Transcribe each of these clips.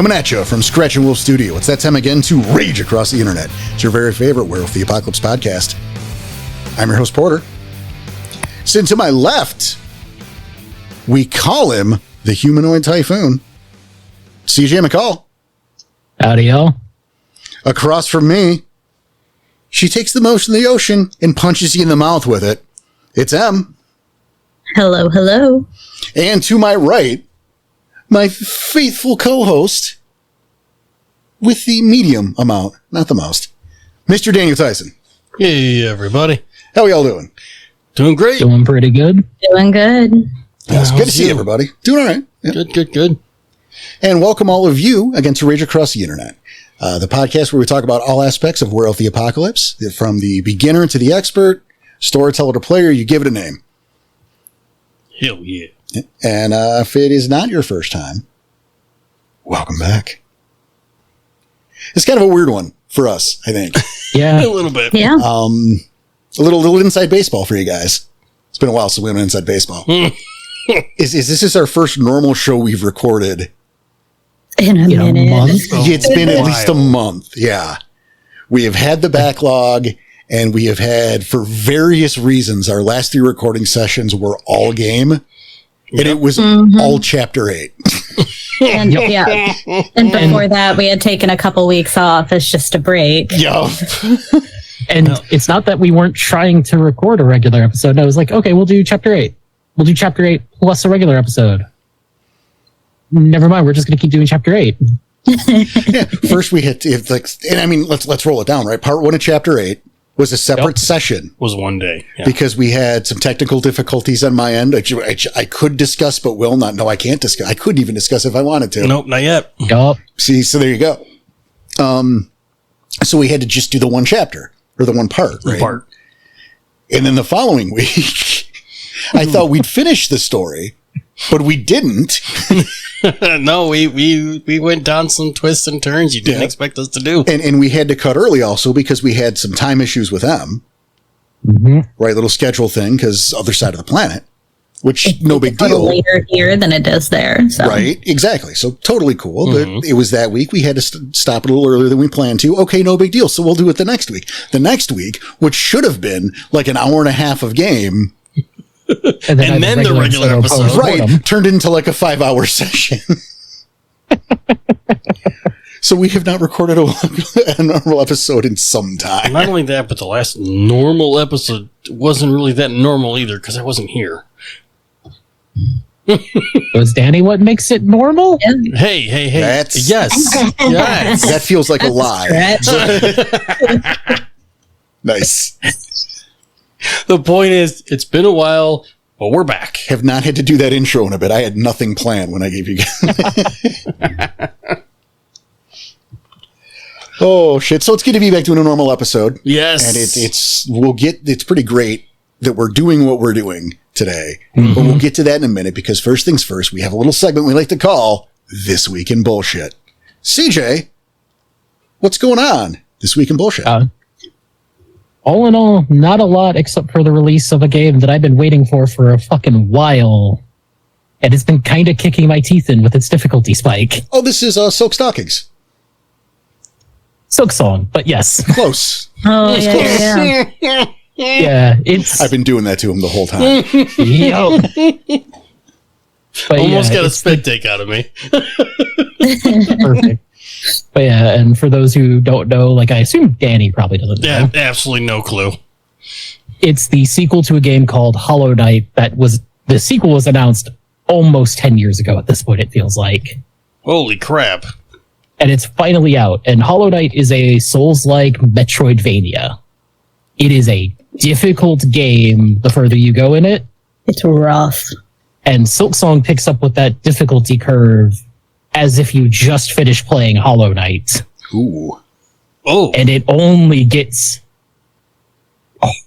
Coming at you from Scratch and Wolf Studio. It's that time again to rage across the internet. It's your very favorite Werewolf the Apocalypse podcast. I'm your host, Porter. Sitting to my left, we call him the Humanoid Typhoon, CJ McCall. Howdy, y'all. Across from me, she takes the motion of the ocean and punches you in the mouth with it. It's M. Hello, hello. And to my right, my faithful co-host with the medium amount, not the most, Mr. Daniel Tyson. Hey, everybody. How are y'all doing? Doing great. Doing pretty good. Doing good. Yeah, it's good to see everybody. Doing all right. Yeah. Good. And welcome all of you again to Rage Across the Internet, the podcast where we talk about all aspects of Werewolf the Apocalypse, from the beginner to the expert, storyteller to player, you give it a name. Hell yeah. And if it is not your first time, welcome back. It's kind of a weird one for us, I think. Yeah. A little bit. Yeah. A little inside baseball for you guys. It's been a while since we went inside baseball. This is our first normal show we've recorded In a minute. month? It's been at least a month. Yeah. We have had the backlog, and we have had, for various reasons, our last 3 recording sessions were all game. And it was all chapter 8. And yeah. And before that, we had taken a couple weeks off as just a break. Yup. And it's not that we weren't trying to record a regular episode. I was like, okay, we'll do chapter 8. We'll do chapter 8 plus a regular episode. Never mind, we're just going to keep doing chapter 8. Yeah. First we hit, let's roll it down, right? Part 1 of chapter 8 was a separate session. Was one day. Yeah. Because we had some technical difficulties on my end, which I could discuss, but will not. No, I can't discuss. I couldn't even discuss if I wanted to. Nope, not yet. Yup. See, so there you go. So we had to just do the one chapter, or the one part, right? And then the following week, I thought we'd finish the story, but we didn't. No, we went down some twists and turns you didn't expect us to do. And we had to cut early also because we had some time issues with them. Mm-hmm. Right, little schedule thing, because other side of the planet, which no big It's a deal. little later here than it is there. So. Right, exactly. So totally cool. But it was that week. We had to stop it a little earlier than we planned to. Okay, no big deal. So we'll do it the next week. The next week, which should have been like an hour and a half of game. And then the regular episode. Right, turned into like a 5-hour session. So we have not recorded a normal episode in some time. Not only that, but the last normal episode wasn't really that normal either because I wasn't here. Was Danny what makes it normal? Yeah. Hey. That's- Yes. That feels like a lie. Nice. The point is, it's been a while, but we're back. Have not had to do that intro in a bit. I had nothing planned when I gave you guys. Oh shit! So it's good to be back doing a normal episode. Yes, and it's pretty great that we're doing what we're doing today. But we'll get to that in a minute because first things first, we have a little segment we like to call This Week in Bullshit. CJ, what's going on this week in bullshit? All in all, not a lot except for the release of a game that I've been waiting for a fucking while. And it's been kind of kicking my teeth in with its difficulty spike. Oh, this is Silk Stockings. Silk Song, but yes. Close. Oh, yeah. Yeah, it's... I've been doing that to him the whole time. Yep. But almost got a spit take out of me. Perfect. But yeah, and for those who don't know, like I assume Danny probably doesn't know. Yeah, absolutely no clue. It's the sequel to a game called Hollow Knight the sequel was announced almost 10 years ago at this point, it feels like. Holy crap. And it's finally out. And Hollow Knight is a Souls-like Metroidvania. It is a difficult game the further you go in it. It's rough. And Silksong picks up with that difficulty curve as if you just finished playing Hollow Knight. Ooh. Oh. And it only gets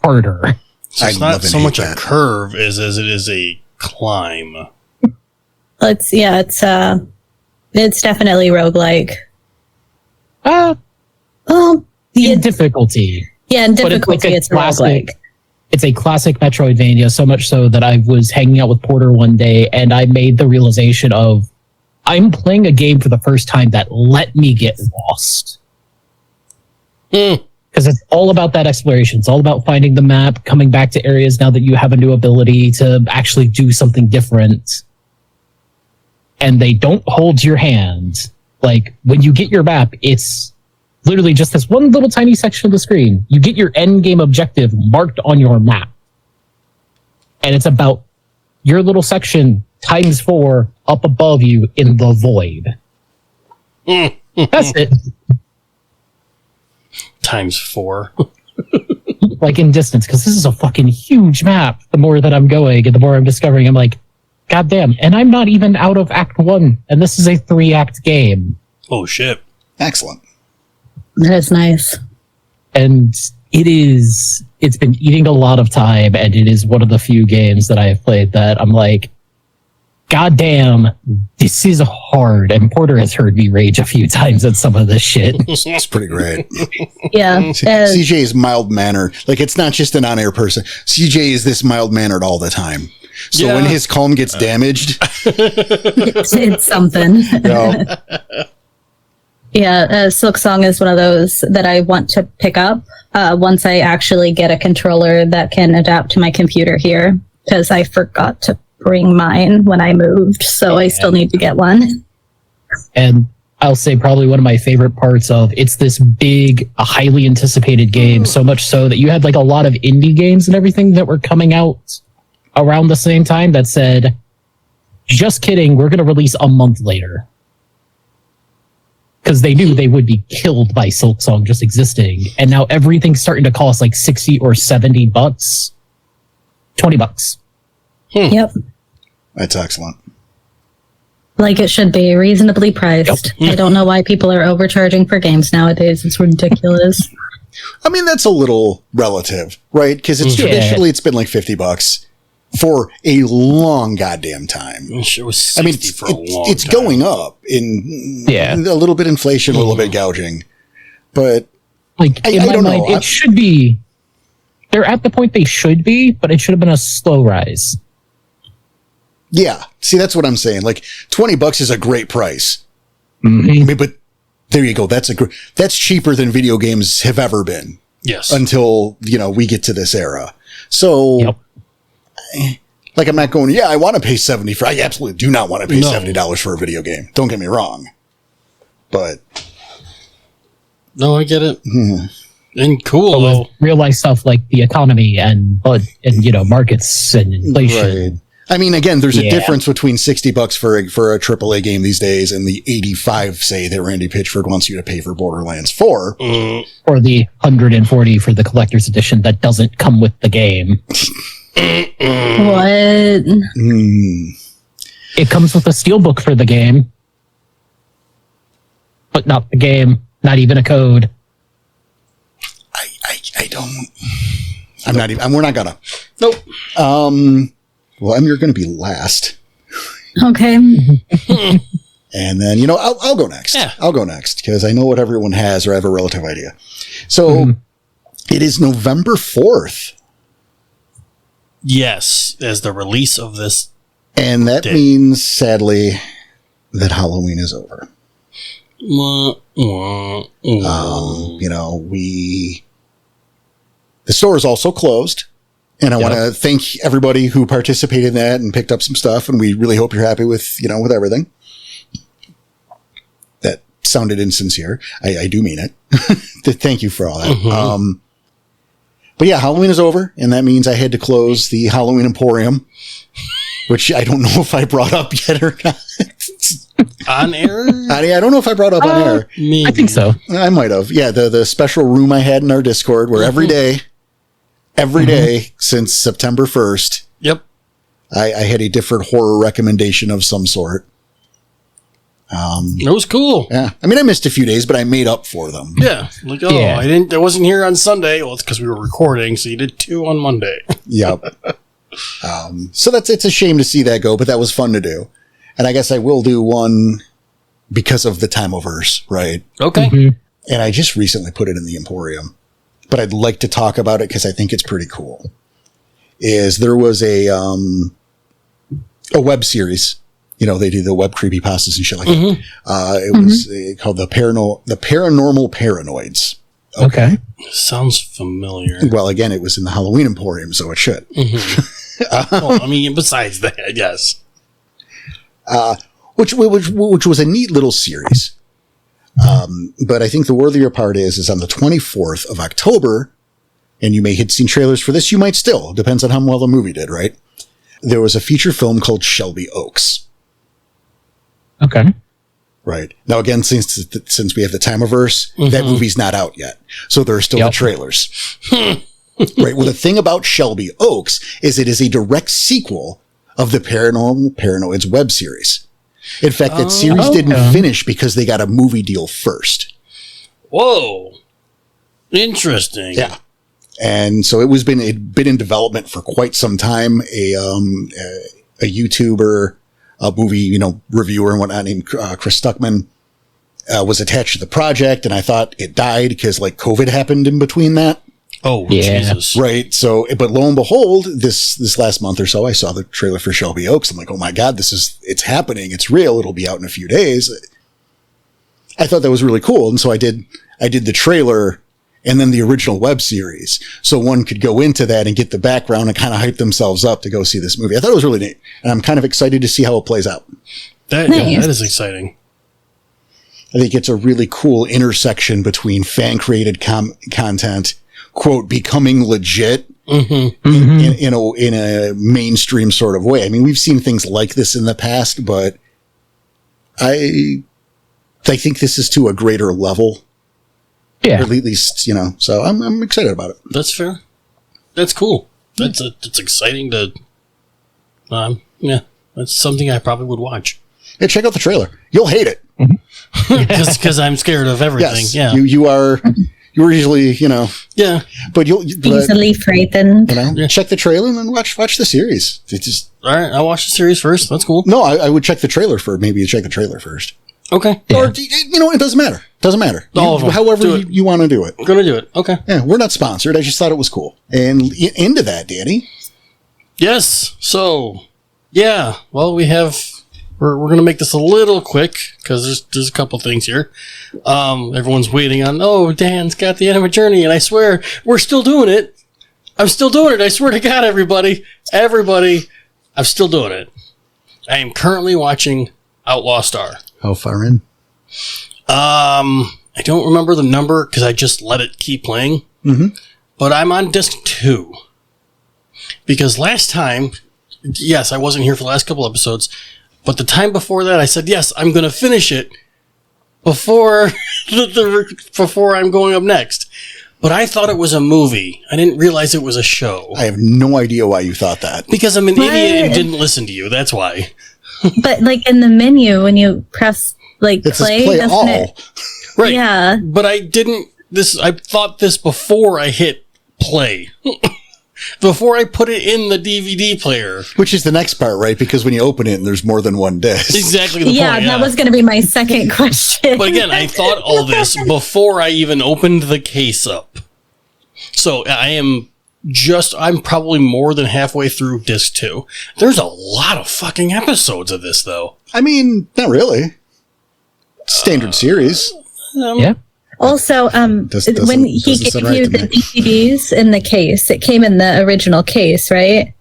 harder. So it's not so much a curve as it is a climb. It's definitely roguelike. In difficulty. Yeah, in difficulty, it's roguelike. It's a classic Metroidvania, so much so that I was hanging out with Porter one day and I made the realization of I'm playing a game for the first time that let me get lost. Because it's all about that exploration. It's all about finding the map, coming back to areas now that you have a new ability to actually do something different. And they don't hold your hand. Like, when you get your map, it's literally just this one little tiny section of the screen. You get your end game objective marked on your map. And it's about your little section times 4 up above you in the void. That's it. Times 4. Like in distance, because this is a fucking huge map. The more that I'm going and the more I'm discovering, I'm like, God damn. And I'm not even out of Act 1. And this is a 3-act game. Oh, shit. Excellent. That is nice. And it's been eating a lot of time. And it is one of the few games that I have played that I'm like, God damn, this is hard. And Porter has heard me rage a few times at some of this shit. It's pretty great. Yeah. CJ is mild-mannered. Like, it's not just an on-air person. CJ is this mild-mannered all the time. So when his calm gets damaged... it's something. No. Yeah, Silk Song is one of those that I want to pick up once I actually get a controller that can adapt to my computer here, because I forgot to bring mine when I moved, so I still need to get one. And I'll say probably one of my favorite parts of it's this big, highly anticipated game, so much so that you had like a lot of indie games and everything that were coming out around the same time that said, just kidding, we're going to release a month later. Because they knew they would be killed by Silk Song just existing. And now everything's starting to cost like 60 or 70 bucks. $20. Yep. That's excellent. Like it should be reasonably priced. I don't know why people are overcharging for games nowadays. It's ridiculous. I mean, that's a little relative, right? Because it's traditionally it's been like $50 for a long goddamn time. It was 60 for a long it's time. going up in a little bit inflation, a little bit gouging, but like in my mind, it should be. They're at the point they should be, but it should have been a slow rise. Yeah, see, that's what I'm saying. Like $20 is a great price. Mm-hmm. I mean, but there you go. That's cheaper than video games have ever been. Yes. Until we get to this era. So. Yep. Like, I'm not going, yeah, I want to pay $70 for, I absolutely do not want to pay $70 for a video game. Don't get me wrong. But. No, I get it. And cool, though. Real life stuff like the economy and markets and inflation. Right. I mean, again, there's a difference between $60 for a AAA game these days and the 85, say, that Randy Pitchford wants you to pay for Borderlands 4. Or the 140 for the collector's edition that doesn't come with the game. What? It comes with a steelbook for the game, but not the game, not even a code. I don't. I'm not even. We're not gonna. Nope. Well, you're going to be last. Okay. And then I'll go next. Yeah. I'll go next because I know what everyone has, or I have a relative idea. So it is November 4th. Yes, as the release of this. And that means, sadly, that Halloween is over. The store is also closed. And I want to thank everybody who participated in that and picked up some stuff. And we really hope you're happy with, with everything. That sounded insincere. I do mean it. Thank you for all that. But yeah, Halloween is over, and that means I had to close the Halloween Emporium, which I don't know if I brought up yet or not. On air? I don't know if I brought up on air. Maybe. I think so. I might have. Yeah, the special room I had in our Discord where every day since September 1st, I had a different horror recommendation of some sort. It was cool. Yeah. I mean, I missed a few days, but I made up for them. Yeah. Like, I wasn't here on Sunday. Well, it's because we were recording, so you did 2 on Monday. Yep. So it's a shame to see that go, but that was fun to do. And I guess I will do one because of the Timeoverse, right? Okay. And I just recently put it in the Emporium, but I'd like to talk about it because I think it's pretty cool. There was a web series, they do the web creepypastas and shit like that. It was called the Paranormal Paranoids. Okay. Sounds familiar. Well, again, it was in the Halloween Emporium, so it should. Well, I mean, besides that, yes. Which was a neat little series. But I think the worthier part is on the 24th of October, and you may have seen trailers for this, you might still, depends on how well the movie did, right? There was a feature film called Shelby Oaks. Okay. Right. Now, again, since we have the Timeverse, that movie's not out yet. So there are still the trailers. Right. Well, the thing about Shelby Oaks is it is a direct sequel of the Paranormal Paranoids web series. In fact, that series didn't finish because they got a movie deal first. Whoa. Interesting. Yeah. And so it'd been in development for quite some time. A YouTuber, a movie, reviewer and whatnot named Chris Stuckman was attached to the project, and I thought it died because COVID happened in between that. Oh, yeah. Jesus. Right. So, but lo and behold, this last month or so, I saw the trailer for Shelby Oaks. I'm like, oh my God, it's happening. It's real. It'll be out in a few days. I thought that was really cool. And so I did the trailer and then the original web series. So one could go into that and get the background and kind of hype themselves up to go see this movie. I thought it was really neat. And I'm kind of excited to see how it plays out. That is exciting. I think it's a really cool intersection between fan created content, quote, becoming legit in a mainstream sort of way. I mean, we've seen things like this in the past, but I think this is to a greater level. Yeah. Or at least, so I'm excited about it. That's fair. That's cool. That's exciting to, that's something I probably would watch. Yeah, check out the trailer. You'll hate it. Because I'm scared of everything. Yes, yeah. You are usually, Yeah. but easily frightened. Check the trailer and then watch the series. It's just, all right. I'll watch the series first. That's cool. No, I would check the trailer first. Maybe you check the trailer first. Okay. Yeah. Or, it doesn't matter. Doesn't matter. All of them. However you want to do it. I'm going to do it. Okay. Yeah, we're not sponsored. I just thought it was cool. And into that, Danny. Yes. So, yeah. Well, we're going to make this a little quick because there's a couple things here. Everyone's waiting on, Dan's got the Anime Journey, and I swear we're still doing it. I'm still doing it. I swear to God, everybody, I'm still doing it. I am currently watching Outlaw Star. How far in? I don't remember the number because I just let it keep playing. But I'm on disc 2. Because last time, yes, I wasn't here for the last couple episodes, but the time before that, I said, yes, I'm going to finish it before before I'm going up next. But I thought it was a movie. I didn't realize it was a show. I have no idea why you thought that. Because I'm an idiot and didn't listen to you. That's why. But in the menu, when you press it says play doesn't all. it? Right. Yeah. But I thought this before I hit play. Before I put it in the DVD player. Which is the next part, right? Because when you open it, there's more than one disc. Exactly the point. Yeah, that was going to be my second question. But again, I thought all this before I even opened the case up. So I'm probably more than halfway through disc 2. There's a lot of fucking episodes of this, though. I mean, not really. Standard series. Yeah. Also, when he gave you the DVDs in the case, it came in the original case, right?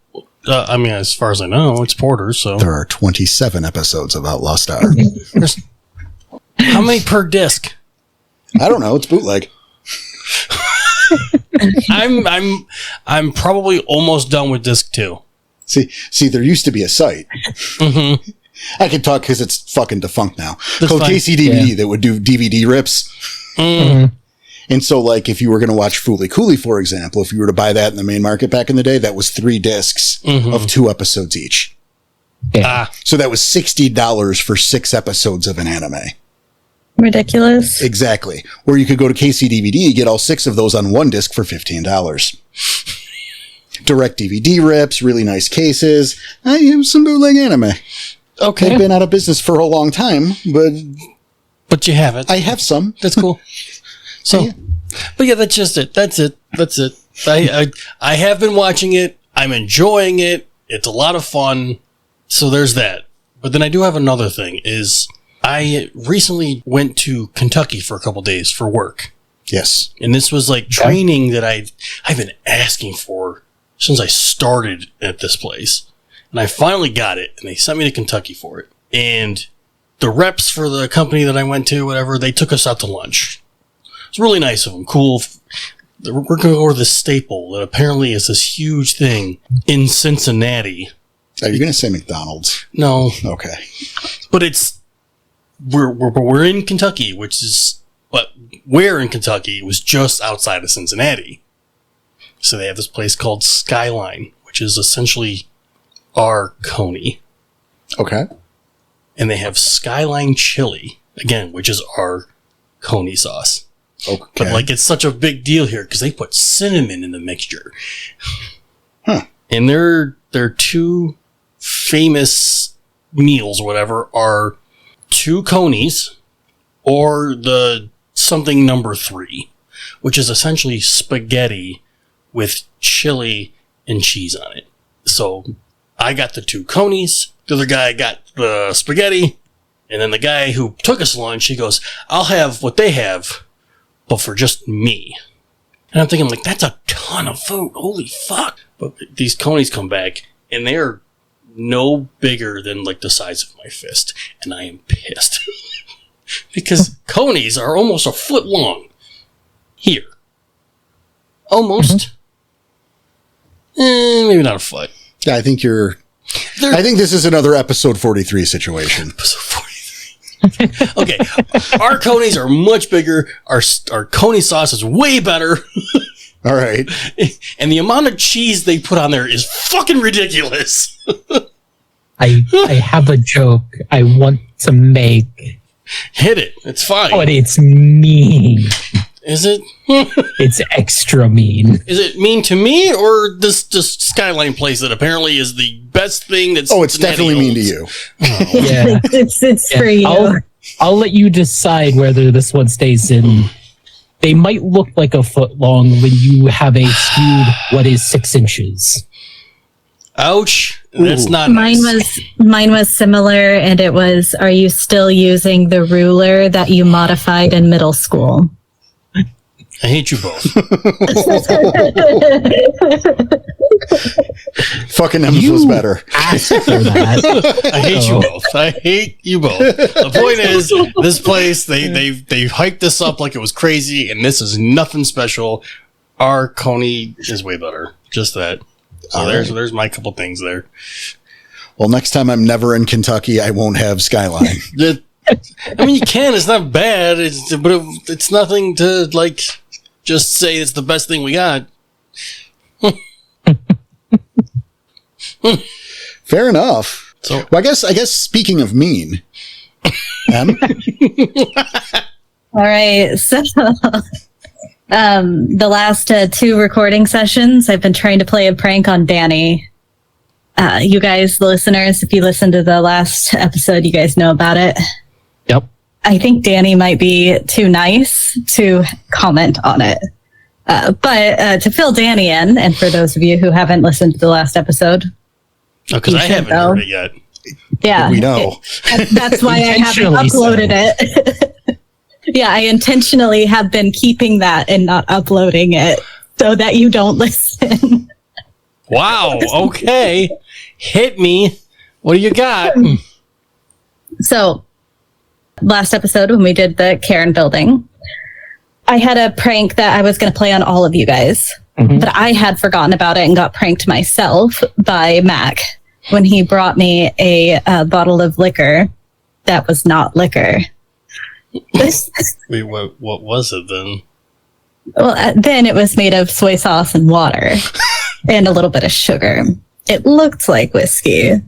I mean, as far as I know, it's Porter's, so. There are 27 episodes of Outlaw Star. How many per disc? I don't know. It's bootleg. I'm probably almost done with disc 2. See, there used to be a site. I can talk because it's fucking defunct now. Called KCDVD that would do DVD rips. And so, if you were going to watch Fooly Cooley, for example, if you were to buy that in the main market back in the day, that was 3 discs of 2 episodes each. Yeah. So that was $60 for 6 episodes of an anime. Ridiculous. Exactly. Where you could go to KCDVD, get all 6 of those on 1 disc for $15. Direct DVD rips, really nice cases. I use some bootleg anime. Okay. They've been out of business for a long time, but you have it. I have some. That's cool. So, but yeah, that's just it. That's it. I have been watching it. I'm enjoying it. It's a lot of fun. So there's that. But then I do have another thing, is I recently went to Kentucky for a couple days for work. Yes. And this was like training that I've been asking for since I started at this place. And I finally got it, and they sent me to Kentucky for it. And the reps for the company that I went to, whatever, they took us out to lunch. It's really nice of them. Cool. We're going to go to this staple that apparently is this huge thing in Cincinnati. Are you going to say McDonald's? No. Okay. But we're in Kentucky, where in Kentucky was just outside of Cincinnati. So they have this place called Skyline, which is essentially our Coney. Okay. And they have Skyline chili, again, which is our Coney sauce. Okay. But like, it's such a big deal here because they put cinnamon in the mixture. Huh. And their two famous meals, or whatever, are 2 Conies or the something number 3, which is essentially spaghetti with chili and cheese on it. So I got the 2 Conies. The other guy got the spaghetti. And then the guy who took us lunch, he goes, I'll have what they have, but for just me. And I'm thinking, like, that's a ton of food. Holy fuck. But these Conies come back, and they're no bigger than, like, the size of my fist. And I am pissed. Because Conies are almost a foot long. Here. Almost. Maybe not a foot. Yeah, I think this is another episode 43 situation. Episode 43. Okay. Our Conies are much bigger. Our Coney sauce is way better. All right. And the amount of cheese they put on there is fucking ridiculous. I have a joke I want to make. Hit it. It's fine. But it's mean. Is it? It's extra mean. Is it mean to me or this Skyline place that apparently is the best thing that's... Oh, it's definitely mean to you. Oh. Yeah. It's for you. I'll let you decide whether this one stays in. They might look like a foot long when you have a skewed, what is 6 inches. Ouch. That's not Mine nice. was similar, and it was, are you still using the ruler that you modified in middle school? I hate you both. Fucking M's was better. Ask for that. I hate you both. I hate you both. The point is, this place, they hyped this up like it was crazy, and this is nothing special. Our Coney is way better. Just that. So there's my couple things there. Well, next time I'm never in Kentucky, I won't have Skyline. I mean, you can. It's not bad. But it's nothing to, like, just say it's the best thing we got. Fair enough. So, well, I guess speaking of mean, Em? All right, so the last 2 recording sessions, I've been trying to play a prank on Danny. You guys, the listeners, if you listened to the last episode, you guys know about it. Yep. I think Danny might be too nice to comment on it. But to fill Danny in, and for those of you who haven't listened to the last episode, because I haven't heard it yet. Yeah, we know. That's why I haven't uploaded it. Yeah, I intentionally have been keeping that and not uploading it so that you don't listen. Wow. Okay. Hit me. What do you got? So, last episode when we did the Karen building, I had a prank that I was going to play on all of you guys, but I had forgotten about it and got pranked myself by Mac when he brought me a bottle of liquor that was not liquor. Wait, what was it then? Well, then it was made of soy sauce and water and a little bit of sugar. It looked like whiskey.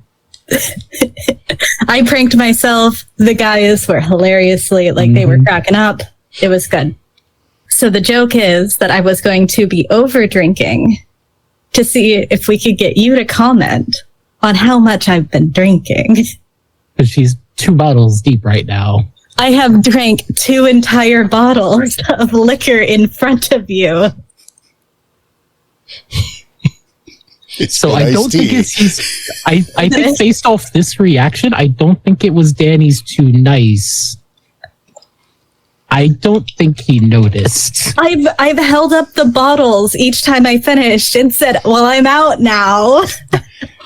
I pranked myself. The guys were hilariously, they were cracking up. It was good. So the joke is that I was going to be over drinking to see if we could get you to comment on how much I've been drinking. Because she's 2 bottles deep right now. I have drank 2 entire bottles of liquor in front of you. So I don't think it's I think based off this reaction, I don't think it was Danny's too nice. I don't think he noticed. I've held up the bottles each time I finished and said, "Well, I'm out now."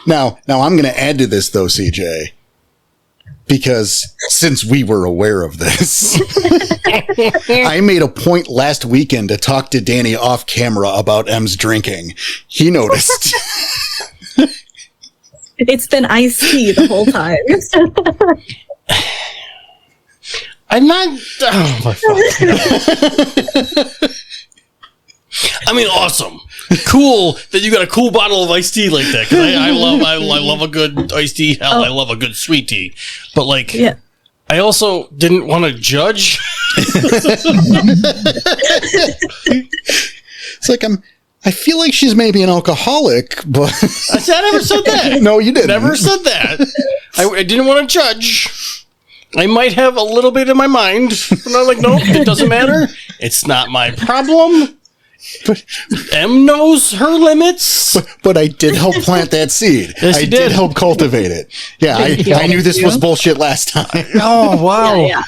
Now I'm going to add to this though, CJ, because since we were aware of this, I made a point last weekend to talk to Danny off camera about M's drinking. He noticed. It's been iced tea the whole time. I'm not. Oh my fuck. I mean, awesome, cool that you got a cool bottle of iced tea like that. Because I love a good iced tea. Hell, I love a good sweet tea. But like, Yeah. I also didn't want to judge. It's like I feel like she's maybe an alcoholic, but I never said that. No, you didn't. Never said that. I didn't want to judge. I might have a little bit in my mind, but I'm like, no, it doesn't matter. It's not my problem. But M knows her limits. but I did help plant that seed. Yes, I you did did. help cultivate it. Yeah, I knew this was bullshit last time. Oh wow, Yeah.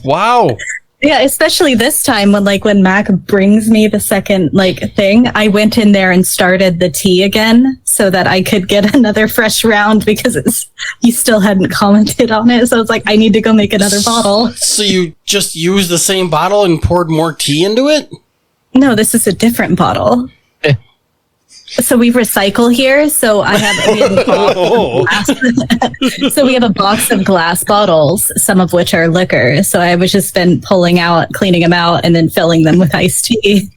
wow. Yeah, especially this time when Mac brings me the second thing, I went in there and started the tea again so that I could get another fresh round because he still hadn't commented on it. So I was like, I need to go make another bottle. So you just used the same bottle and poured more tea into it? No, this is a different bottle. So we recycle here. So we have a box of glass. So we have a box of glass bottles, some of which are liquor. So I was just been cleaning them out, and then filling them with iced tea.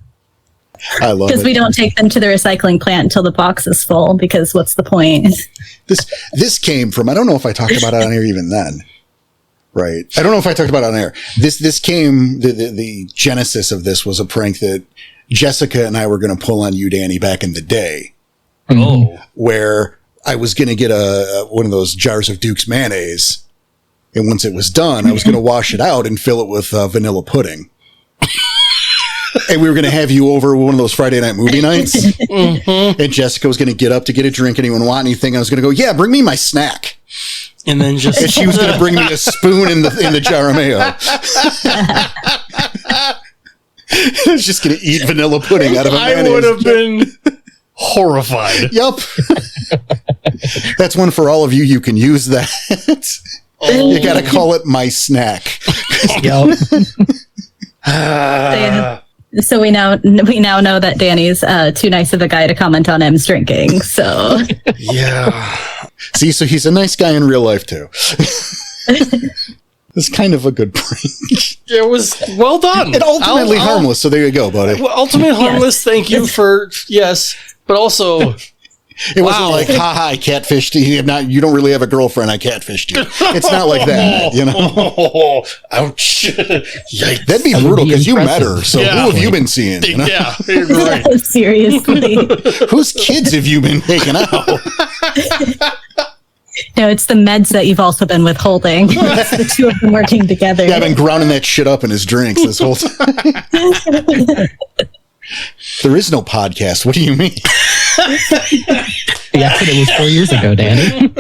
I love it. Because we don't take them to the recycling plant until the box is full. Because what's the point? This came from, I don't know if I talked about it on air even then. Right. I don't know if I talked about it on air. This came, the genesis of this was a prank that Jessica and I were going to pull on you, Danny, back in the day. Oh. Where I was going to get one of those jars of Duke's mayonnaise. And once it was done, I was going to wash it out and fill it with vanilla pudding. And we were going to have you over one of those Friday night movie nights. Mm-hmm. And Jessica was going to get up to get a drink. Anyone want anything? I was going to go, yeah, bring me my snack. And then just And she was going to bring me a spoon in the jar of mayo. I was just going to eat vanilla pudding out of a mayonnaise. I would have been horrified. Yup. That's one for all of you. You can use that. You got to call it my snack. Yep. So we now know that Danny's too nice of a guy to comment on M's drinking. So Yeah. See, so he's a nice guy in real life too. It's kind of a good prank. It was well done. And ultimately harmless. So there you go, buddy. Well, ultimately harmless. Thank you for yes, but also It wasn't like, haha, I catfished you. You don't really have a girlfriend. I catfished you. It's not like that, you know? Oh, ouch. Yikes. That'd be brutal because you met her. So Yeah. who have you been seeing? You know? Yeah, you're right. seriously, Whose kids have you been taking out? no, it's the meds that you've also been withholding. It's the two of them working together. Yeah, I've been grounding that shit up in his drinks this whole time. There is no podcast. What do you mean? The accident was 4 years ago, Danny.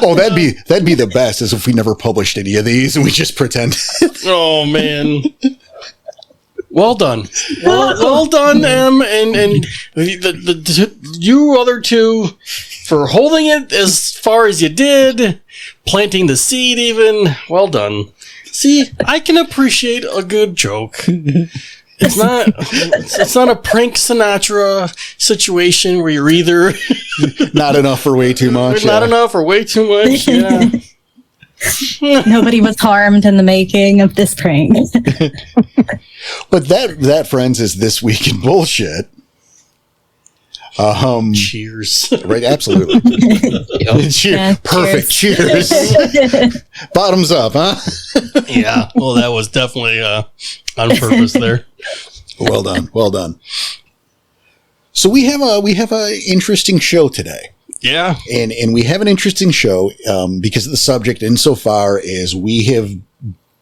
Oh, that'd be the best, is if we never published any of these and we just pretended. Oh man. Well done. Well done, Em, and the you other two for holding it as far as you did, planting the seed even. Well done. See, I can appreciate a good joke. It's not a prank Sinatra situation where you're either Not enough for way too much. not enough or way too much. Yeah. Nobody was harmed in the making of this prank. But that, friends, is This Week in Bullshit. Cheers. Right, absolutely. Yeah, Perfect. Cheers. Bottoms up, huh? Yeah. Well, that was definitely on purpose there. Well done. Well done. So we have a interesting show today. Yeah. And we have an interesting show because of the subject insofar as we have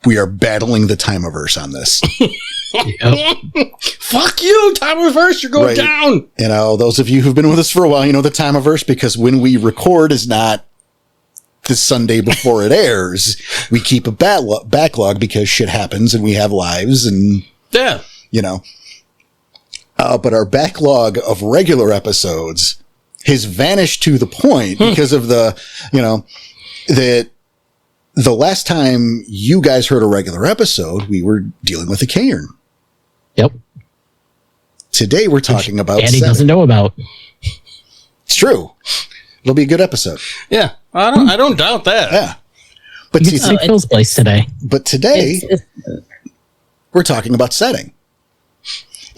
We are battling the Timeverse on this. Fuck you, Timeverse, you're going down. You know, those of you who've been with us for a while, you know the Timeverse, because when we record is not the Sunday before it airs. We keep a backlog because shit happens and we have lives and, you know. But our backlog of regular episodes has vanished to the point because of the, you know, that the last time you guys heard a regular episode, we were dealing with a cairn. Yep. Today we're talking about Andy doesn't know about. It's true. It'll be a good episode. Yeah, I don't doubt that. Yeah. But You see Phil's place today. But today we're talking about setting.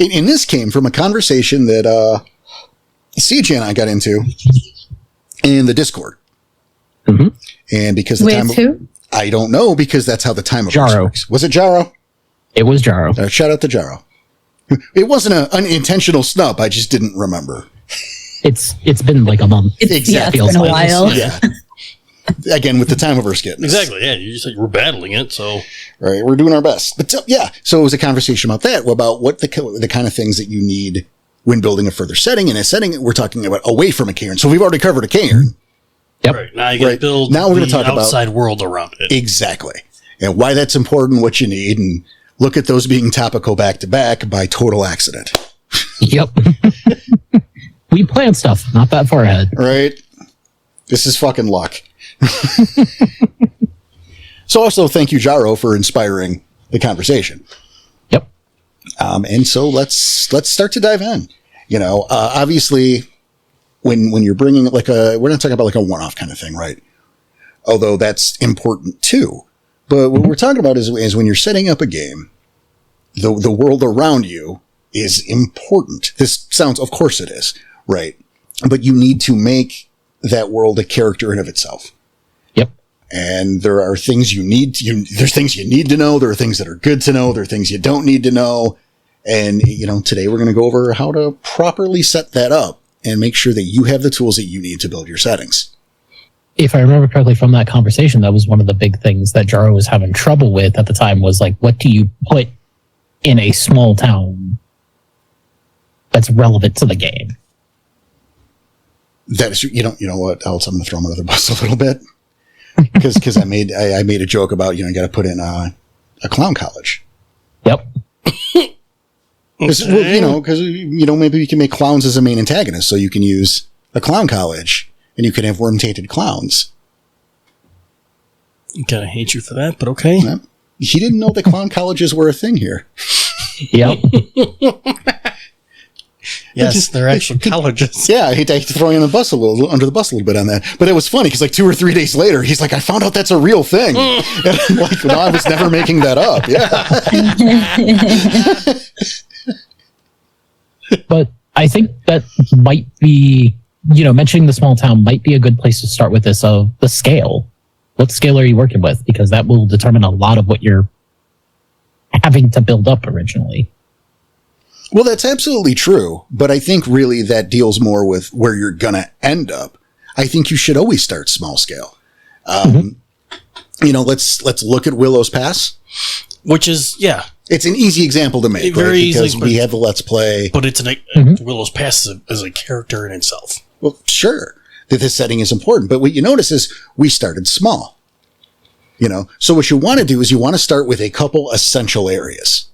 And this came from a conversation that CJ and I got into in the Discord. Mm-hmm. And because the With who? I don't know, because that's how the time of Jaro. works. Was it Jaro? It was Jaro. Shout out to Jaro. It wasn't an unintentional snub. I just didn't remember. It's been like a month. Exactly. It's been a while. Yeah. Again, with the Timeverse getting us. Exactly. Yeah, you just like we're battling it, so Right, we're doing our best. But so it was a conversation about that, about what the kind of things that you need when building a further setting. And a setting we're talking about away from a cairn. So we've already covered a cairn. Yep. right now you got to build Now we're gonna the talk about- outside world around it. Exactly. And why that's important, what you need, and look at those being topical back to back by total accident. Yep. We plan stuff, not that far ahead. Right? This is fucking luck. So also thank you, Jaro, for inspiring the conversation. Yep. And so let's start to dive in. You know, obviously when you're bringing we're not talking about like a one-off kind of thing, right? Although that's important too. But what we're talking about is when you're setting up a game, the world around you is important. This sounds, of course it is, right? But you need to make that world a character in of itself. Yep. And there are things there's things you need to know. There are things that are good to know. There are things you don't need to know. And, you know, today we're going to go over how to properly set that up and make sure that you have the tools that you need to build your settings. If I remember correctly from that conversation, that was one of the big things that Jaro was having trouble with at the time was like, what do you put in a small town that's relevant to the game? That is, you know what else? I'm going to throw him under the bus a little bit because I made a joke about, you got to put in a clown college. Yep. Because maybe we can make clowns as a main antagonist, so you can use a clown college and you can have worm-tainted clowns. I kind of hate you for that, but okay. Yeah. He didn't know that clown colleges were a thing here. Yep. Yes, they're actual colleges. Yeah, I hate to throw you under the bus a little bit on that, but it was funny because like 2 or 3 days later, he's like, "I found out that's a real thing." And I'm like, "No, I was never making that up." Yeah. But I think that might be, mentioning the small town might be a good place to start with this of the scale. What scale are you working with? Because that will determine a lot of what you're having to build up originally. Well, that's absolutely true, but I think really that deals more with where you're going to end up. I think you should always start small scale. Let's look at Willow's Pass. Which is, it's an easy example to make, very right? Because easily, we have the Let's Play. But it's Willow's Pass as a character in itself. Well, sure, that this setting is important, but what you notice is we started small. So what you want to do is you want to start with a couple essential areas.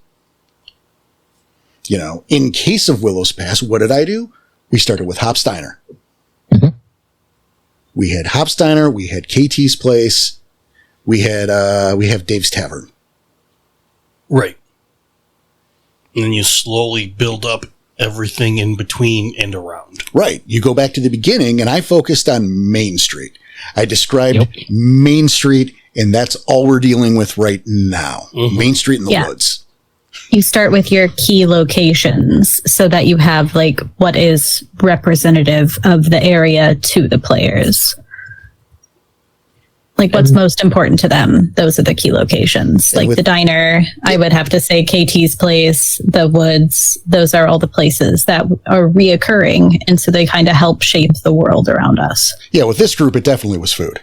In case of Willow's Pass, what did I do? We started with Hopsteiner. Mm-hmm. We had Hopsteiner. We had KT's place. We have Dave's Tavern. Right. And then you slowly build up everything in between and around. Right. You go back to the beginning, and I focused on Main Street. I described Main Street, and that's all we're dealing with right now. Mm-hmm. Main Street in the woods. You start with your key locations so that you have like what is representative of the area to the players. Like what's most important to them. Those are the key locations. Like the diner, I would have to say KT's place, the woods. Those are all the places that are reoccurring. And so they kind of help shape the world around us. Yeah, with this group, it definitely was food.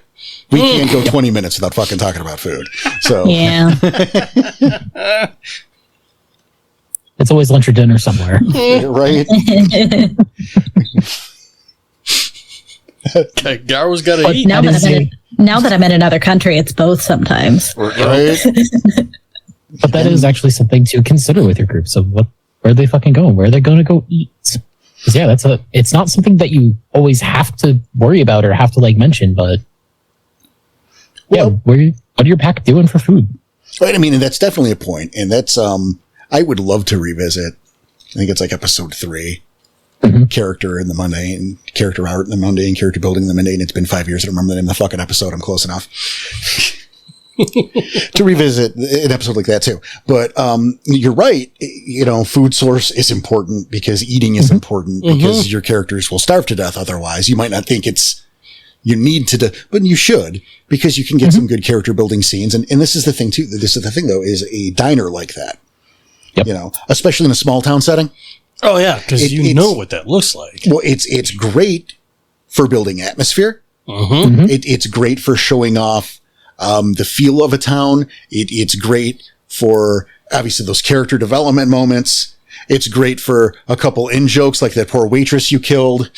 We can't go 20 minutes without fucking talking about food. So Yeah. It's always lunch or dinner somewhere. right? Gar's got to But eat. Now That that, is now that I'm in another country, it's both sometimes. Right? But that is actually something to consider with your group. So where are they fucking going? Where are they going to go eat? Because yeah, it's not something that you always have to worry about or have to like mention, but yeah, what are your pack doing for food? Right. I mean, and that's definitely a point. And that's, I would love to revisit. I think it's like episode 3. Character in the mundane, character art in the mundane, character building in the mundane. It's been 5 years. I don't remember the name of the fucking episode. I'm close enough to revisit an episode like that too. But you're right. You know, food source is important because eating is important because your characters will starve to death otherwise. You might not think you need to, but you should, because you can get some good character building scenes. And this is the thing too. This is the thing though, is a diner like that. Yep. You know, especially in a small town setting. Oh yeah, because you know what that looks like. Well, it's great for building atmosphere. It's great for showing off the feel of a town. It's great for obviously those character development moments. It's great for a couple in jokes like that poor waitress you killed.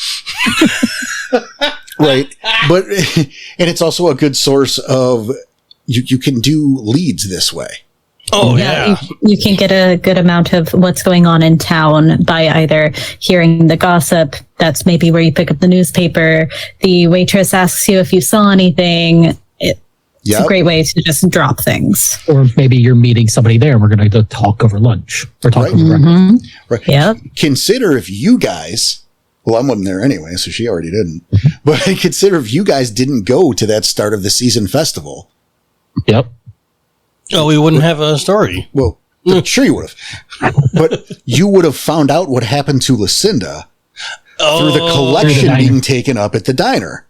Right. But, and it's also a good source of, you can do leads this way. Oh yeah. You can get a good amount of what's going on in town by either hearing the gossip. That's maybe where you pick up the newspaper. The waitress asks you if you saw anything. It's a great way to just drop things. Or maybe you're meeting somebody there and we're going to talk over lunch or talk over breakfast. Right. Yep. Consider if you guys, well, I wasn't there anyway, so she already didn't. But consider if you guys didn't go to that start of the season festival. Yep. Oh, we wouldn't have a story. Well, sure you would have. But you would have found out what happened to Lucinda through the collection being taken up at the diner.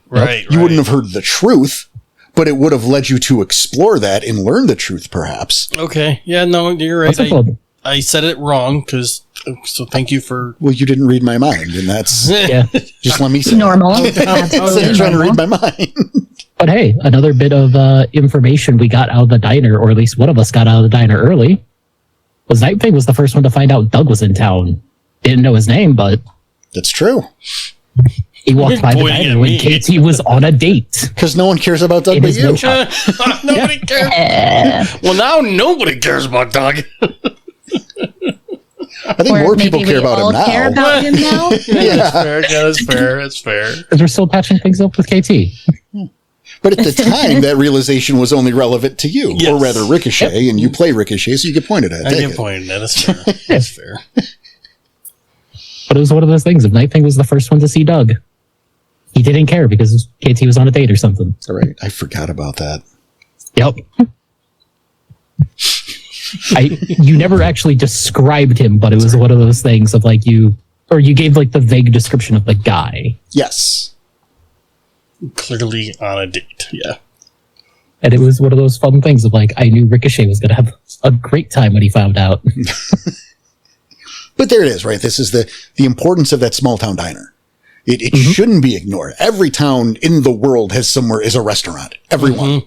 Right. You wouldn't have heard the truth, but it would have led you to explore that and learn the truth, perhaps. Okay. Yeah, no, you're right. What's it called? I said it wrong, so thank you for... Well, you didn't read my mind, and that's... Yeah. Just let me say Normal. Instead of trying to read my mind. But hey, another bit of information we got out of the diner, or at least one of us got out of the diner early, was Nightwing was the first one to find out Doug was in town. Didn't know his name, but That's true. he walked by the Pointing diner at when me. KT was on a date. Because no one cares about Doug It but is you. no shock. Nobody cares. Well, now nobody cares about Doug. I think more people care about him now. Care about him now. That's fair. Yeah, that's fair. That's fair. Because we're still patching things up with KT. But at the time, that realization was only relevant to you, Yes. or rather Ricochet, and you play Ricochet, so you get pointed at. I Take get it. pointed at. That's fair. That's fair. But it was one of those things. If Nightwing was the first one to see Doug, he didn't care because KT was on a date or something. All right, I forgot about that. Yep. You never actually described him, but it was one of those things of like you gave like the vague description of the guy. Yes. Clearly on a date. Yeah. And it was one of those fun things of like, I knew Ricochet was going to have a great time when he found out. But there it is, right? This is the importance of that small town diner. It shouldn't be ignored. Every town in the world has somewhere is a restaurant. Everyone.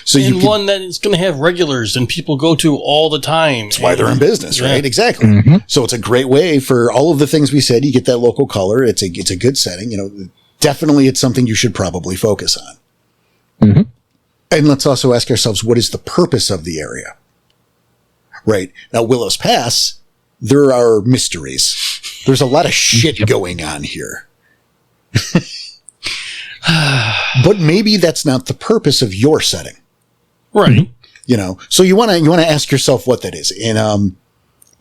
So And one that is going to have regulars and people go to all the time. That's why they're in business, right? Yeah. Exactly. So it's a great way for all of the things we said. You get that local color. It's a good setting. You know, definitely it's something you should probably focus on. And let's also ask ourselves, what is the purpose of the area? Right. Now, Willow's Pass, there are mysteries. There's a lot of shit going on here. But maybe that's not the purpose of your setting. Right. You know, so you want to ask yourself what that is. And,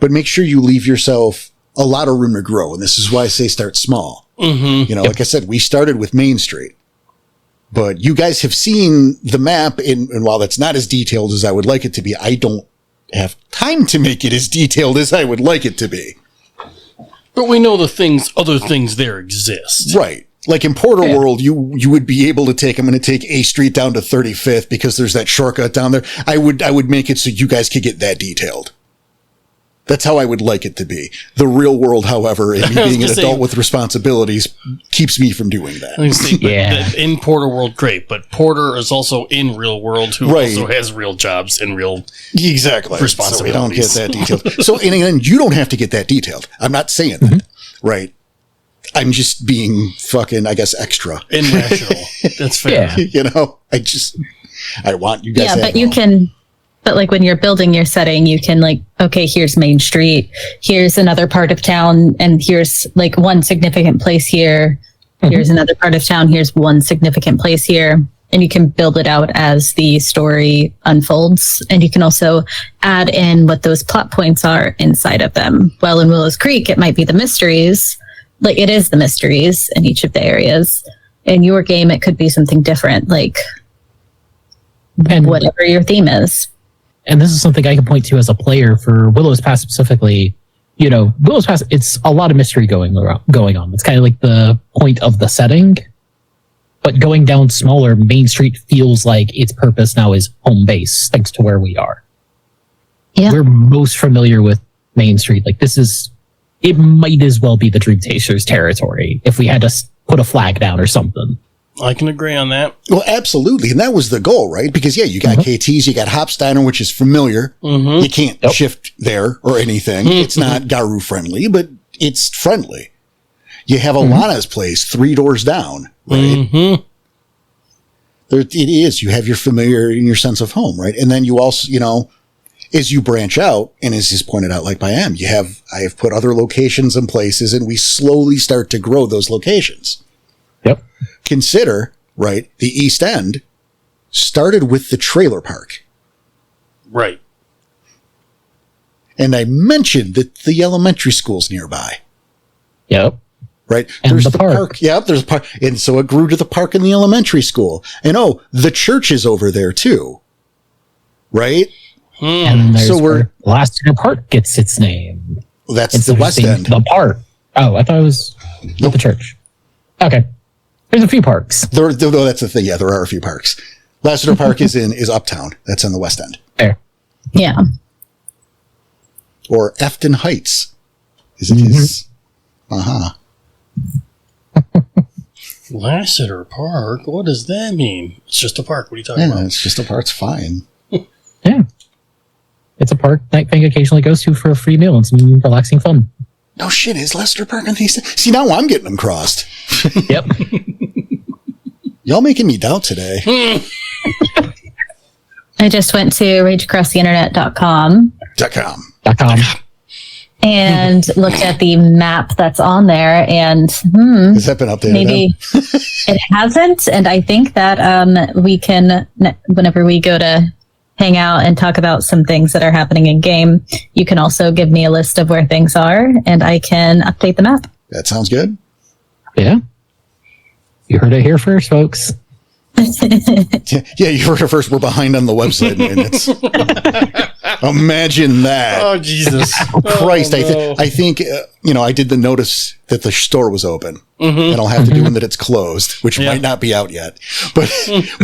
but make sure you leave yourself a lot of room to grow. And this is why I say start small. You know, like I said, we started with Main Street, but you guys have seen the map. And while that's not as detailed as I would like it to be, I don't have time to make it as detailed as I would like it to be. But we know other things there exist. Right. Like in Portal World, you would be able to take, I'm going to take A Street down to 35th because there's that shortcut down there. I would make it so you guys could get that detailed. That's how I would like it to be. The real world, however, and me being an adult with responsibilities keeps me from doing that. In Porter World, great, but Porter is also in real world, who also has real jobs and real responsibilities. So we don't get that detailed. So, and you don't have to get that detailed. I'm not saying that, right? I'm just being fucking, I guess, extra. Irrational. That's fair. Yeah. I want you guys. Yeah, but you can. But like when you're building your setting, you can like, okay, here's Main Street, here's another part of town, and here's like one significant place here. Here's another part of town, here's one significant place here. And you can build it out as the story unfolds. And you can also add in what those plot points are inside of them. Well, in Willows Creek, it might be the mysteries. Like it is the mysteries in each of the areas. In your game, it could be something different, like whatever your theme is. And this is something I can point to as a player for Willow's Pass specifically. Willow's Pass, it's a lot of mystery going on. It's kind of like the point of the setting. But going down smaller, Main Street feels like its purpose now is home base, thanks to where we are. Yeah. We're most familiar with Main Street. Like it might as well be the Dream Chasers territory if we had to put a flag down or something. I can agree on that. Well, absolutely. And that was the goal, right? Because, you got KTs, you got Hopsteiner, which is familiar. You can't shift there or anything. It's not Garu friendly, but it's friendly. You have Alana's place 3 doors down, right? It is. You have your familiar and your sense of home, right? And then you also, as you branch out, and as is pointed out, like by I have put other locations and places, and we slowly start to grow those locations. Yep. Consider, right, the East End started with the trailer park. Right. And I mentioned that the elementary school's nearby. Yep. Right? And there's the park. Yep, there's a park. And so it grew to the park in the elementary school. And the church is over there too. Right? And there's where Lassiter Park gets its name. That's the West End. The park. Oh, I thought it was the church. Okay. There's a few parks. That's the thing. Yeah, there are a few parks. Lassiter Park is uptown. That's in the West End. There. Yeah. Or Efton Heights. Is it his? Lassiter Park? What does that mean? It's just a park. What are you talking about? It's just a park. It's fine. Yeah. It's a park that Fang occasionally goes to for a free meal and some relaxing fun. No shit, is Leicester Park in the East End? See, now I'm getting them crossed. Yep. Y'all making me doubt today. I just went to rageacrosstheinternet.com and looked at the map that's on there, and has that been updated? Maybe it hasn't, and I think that we can, whenever we go to hang out and talk about some things that are happening in game, you can also give me a list of where things are, and I can update the map. That sounds good. Yeah. You heard it here first, folks. Yeah, you heard it first. We're behind on the website minutes. Imagine that. Oh, Jesus. Christ. Oh, no. I think, I did the notice that the store was open. And I'll have to do one that it's closed, which might not be out yet. But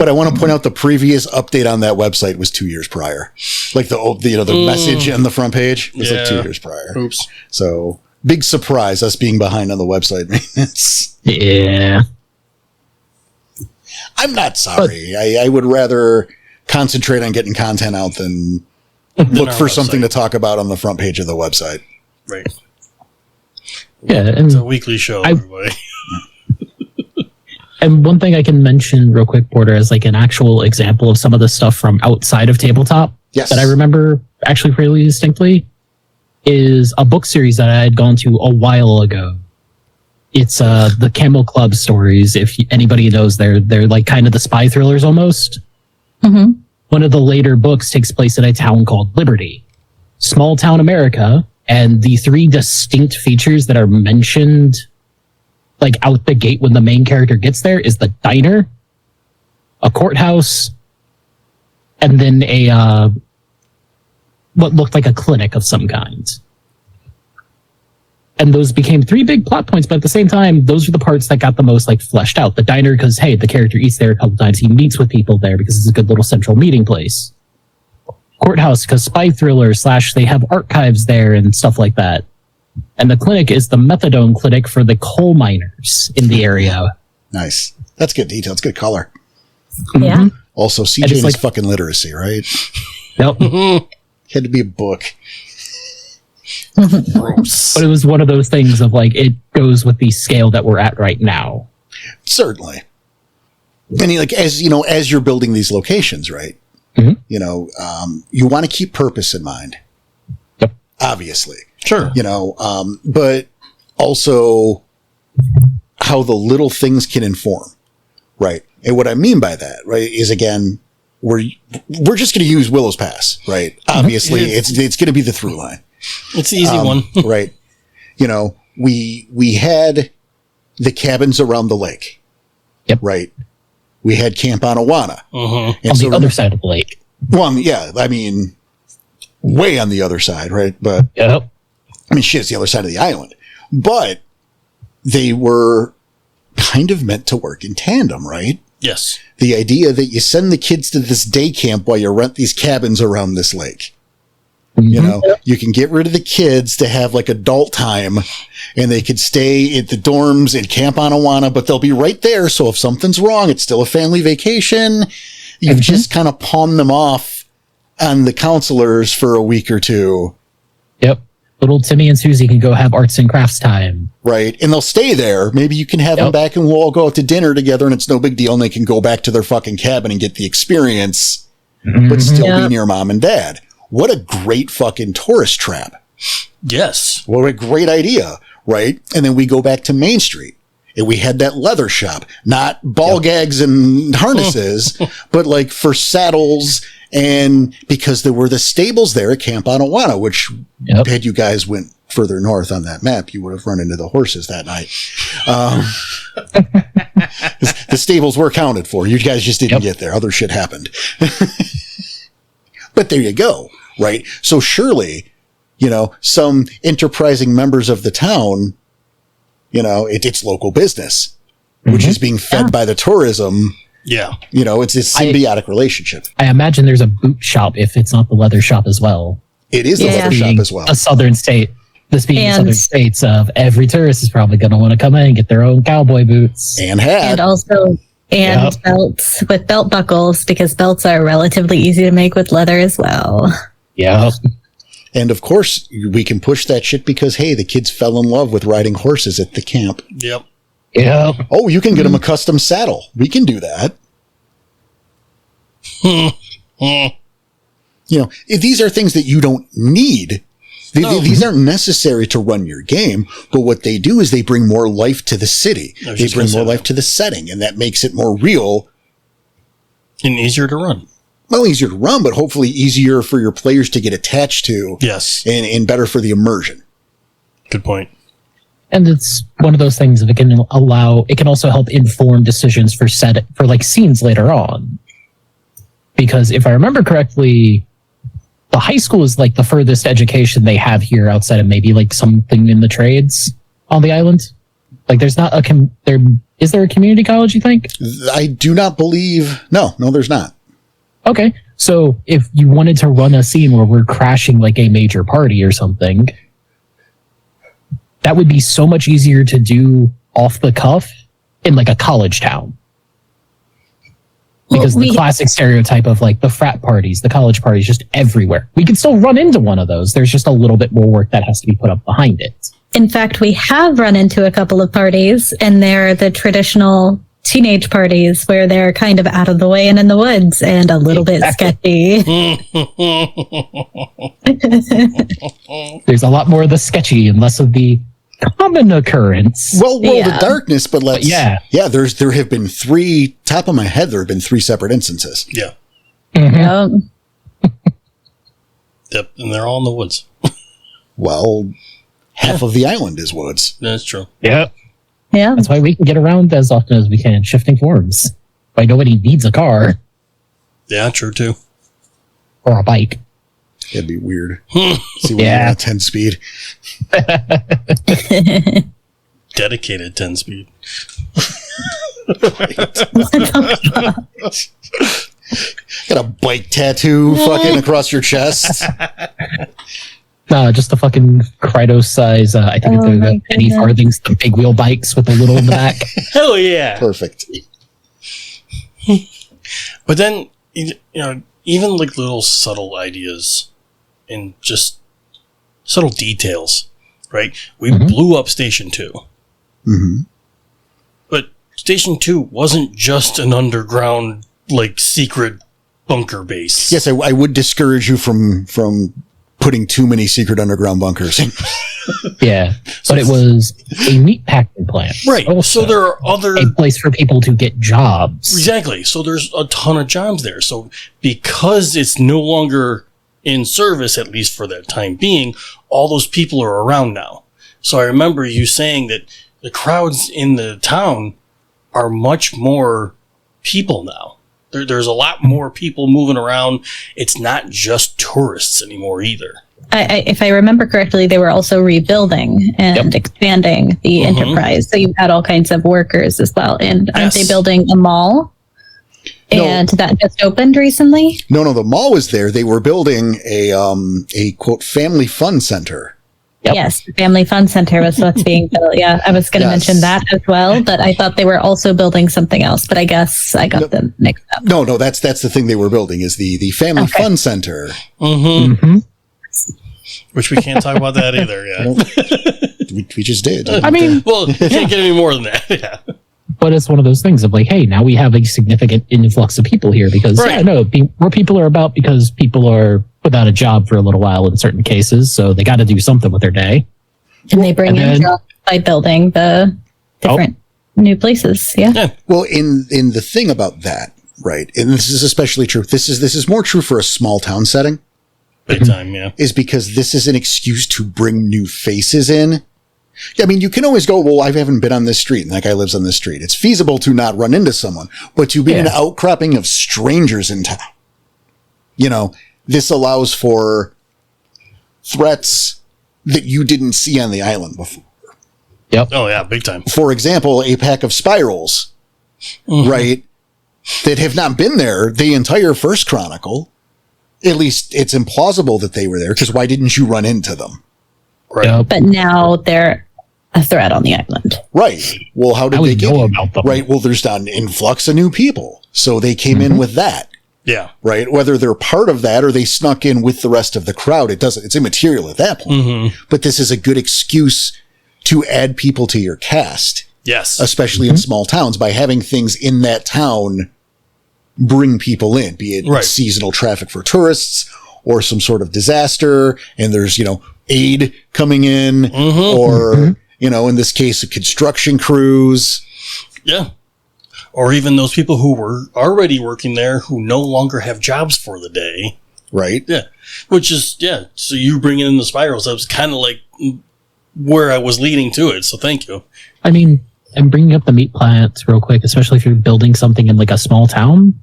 I want to point out the previous update on that website was 2 years prior. Like the message on the front page was like 2 years prior. Oops. So big surprise, us being behind on the website maintenance. Yeah. I'm not sorry. I would rather concentrate on getting content out than look for something to talk about on the front page of the website. Right. Yeah, and it's a weekly show, everybody. And one thing I can mention real quick, Porter, as like an actual example of some of the stuff from outside of tabletop that I remember actually fairly distinctly is a book series that I had gone to a while ago. It's the Camel Club stories. If anybody knows, they're like kind of the spy thrillers almost. Mm-hmm. One of the later books takes place in a town called Liberty, small town America, and the 3 distinct features that are mentioned like out the gate when the main character gets there is the diner, a courthouse, and then a what looked like a clinic of some kind. And those became 3 big plot points, but at the same time, those are the parts that got the most like fleshed out. The diner, because hey, the character eats there a couple times. He meets with people there because it's a good little central meeting place. courthouse because spy thriller / they have archives there and stuff like that. And the clinic is the methadone clinic for the coal miners in the area. Nice. That's good detail. It's good color. Yeah. Mhm. Also, CJ And and it's his like- fucking literacy, right? Yep. Had to be a book. Gross. But it was one of those things of like, it goes with the scale that we're at right now. Certainly. And like, as you know, as you're building these locations, right? Mhm. You know, you want to keep purpose in mind. Yep. Obviously. Sure. You know, but also how the little things can inform, right? And what I mean by that, right, is again, we're just going to use Willow's Pass, right? Obviously, it's going to be the through line, It's the easy one. right? You know, we had the cabins around the lake, Yep. right? We had Camp Anawana, Mm-hmm. and On so the other side of the lake. well, yeah, I mean, way on the other side, right? But Yep. I mean, shit, it's the other side of the island. But they were kind of meant to work in tandem, right? Yes. The idea that you send the kids to this day camp while you rent these cabins around this lake. You know, you can get rid of the kids to have like adult time and they could stay at the dorms in Camp Anawana, but they'll be right there. So if something's wrong, it's still a family vacation. You've just kind of pawned them off on the counselors for a week or two. Yep. Little Timmy and Susie can go have arts and crafts time. Right. And they'll stay there. Maybe you can have them back and we'll all go out to dinner together and it's no big deal. And they can go back to their fucking cabin and get the experience, but still be near mom and dad. What a great fucking tourist trap. Yes. What a great idea. Right. And then we go back to Main Street and we had that leather shop, not ball gags and harnesses, but like for saddles. And because there were the stables there at Camp Anawana, which had you guys went further north on that map, you would have run into the horses that night. The stables were accounted for. You guys just didn't get there. Other shit happened. But there you go. Right. So surely, you know, some enterprising members of the town, you know, it's local business, which is being fed by the tourism. Yeah. You know, it's this symbiotic relationship. I imagine there's a boot shop if it's not the leather shop as well. It is the leather shop as well. A southern state. This being southern states of every tourist is probably going to want to come in and get their own cowboy boots. And hat. And also, belts with belt buckles because belts are relatively easy to make with leather as well. Yeah. And of course, we can push that shit because, hey, the kids fell in love with riding horses at the camp. Yep. Yeah. Oh, you can get them a custom saddle. We can do that. You know, these are things that you don't need. These aren't necessary to run your game, but what they do is they bring more life to the city. They bring more life to the setting, and that makes it more real. And easier to run. Well, easier to run, but hopefully easier for your players to get attached to. Yes. And better for the immersion. Good point. And it's one of those things that it can also help inform decisions for like scenes later on. Because if I remember correctly, the high school is like the furthest education they have here outside of maybe like something in the trades on the island. Like there's not is there a community college, you think? I do not believe. No, there's not. Okay. So if you wanted to run a scene where we're crashing like a major party or something, that would be so much easier to do off the cuff in like a college town. Because the classic stereotype of like the frat parties, the college parties, just everywhere. We can still run into one of those. There's just a little bit more work that has to be put up behind it. In fact, we have run into a couple of parties, and they're the traditional teenage parties where they're kind of out of the way and in the woods and a little bit sketchy. There's a lot more of the sketchy and less of the common occurrence. Well, the darkness, but there have been three, top of my head, there have been three separate instances. Yeah. Mm-hmm. Yep. And they're all in the woods. Well, half of the island is woods. That's true. Yeah. Yeah. That's why we can get around as often as we can, shifting forms. Why nobody needs a car. Yeah, true too. Or a bike. It'd be weird. See when you're at 10 speed. Dedicated 10 speed. Got a bike tattoo fucking across your chest. No, just the fucking Krytos size. I think they're the penny farthings, the big wheel bikes with the little in the back. Hell yeah. Perfect. But then, even like little subtle ideas and just subtle details, right? We blew up Station 2. Mm-hmm. But Station 2 wasn't just an underground, like, secret bunker base. Yes, I would discourage you from putting too many secret underground bunkers. Yeah, but it was a meat packing plant. Right. Also, So there are other... a place for people to get jobs. Exactly. So there's a ton of jobs there. So because it's no longer in service, at least for that time being, all those people are around now. So I remember you saying that the crowds in the town are much more people now. There's a lot more people moving around. It's not just tourists anymore either. If I remember correctly, they were also rebuilding and expanding the enterprise. So you had all kinds of workers as well. And aren't they building a mall? And that just opened recently? No, the mall was there. They were building a quote family fun center. Yep. Yes, the Family Fun Center was what's being built. Yeah, I was going to mention that as well, but I thought they were also building something else. But I guess I got them mixed up. No, that's the thing they were building is the Family Fun Center. Mm-hmm. Which we can't talk about that either. Yeah, we just did. I mean, well, you can't get any more than that. Yeah. But it's one of those things of like, hey, now we have a significant influx of people here because more people are about because people are without a job for a little while in certain cases, so they got to do something with their day. And they bring in jobs by building the different new places. Yeah. Well, in the thing about that, right, and this is especially true. This is more true for a small town setting. Big time, yeah. Is because this is an excuse to bring new faces in. I mean, you can always go, well, I haven't been on this street, and that guy lives on this street. It's feasible to not run into someone, but to be an outcropping of strangers in town. This allows for threats that you didn't see on the island before. Yep. Oh, yeah, big time. For example, a pack of spirals, right, that have not been there the entire first chronicle. At least it's implausible that they were there, because why didn't you run into them? Right. Yep. But now they're a threat on the island. Right. Well, how did they get know about them? Right. Well, there's an influx of new people. So they came in with that. Yeah. Right. Whether they're part of that or they snuck in with the rest of the crowd, it's immaterial at that point. But this is a good excuse to add people to your cast. Yes. Especially in small towns, by having things in that town bring people in, be it seasonal traffic for tourists or some sort of disaster. And there's, aid coming in or, in this case, construction crews. Yeah. Or even those people who were already working there who no longer have jobs for the day. Right. Yeah. Which is, so you bringing in the spirals, that was kind of like where I was leading to it. So thank you. I mean, I'm bringing up the meat plants real quick, especially if you're building something in like a small town.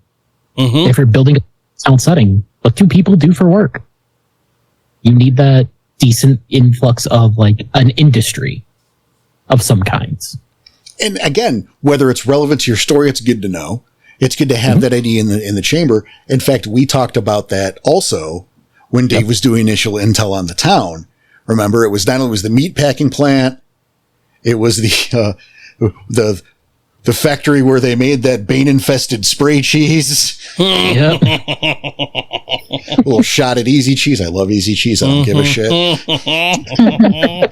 If you're building a town setting, what do people do for work? You need that decent influx of like an industry of some kinds. And again, whether it's relevant to your story, it's good to know. It's good to have that idea in the chamber. In fact, we talked about that also when Dave was doing initial intel on the town. Remember, it was not only was the meat packing plant, it was the factory where they made that Bane-infested spray cheese. Yep. A little shot at Easy Cheese. I love Easy Cheese. I don't give a shit.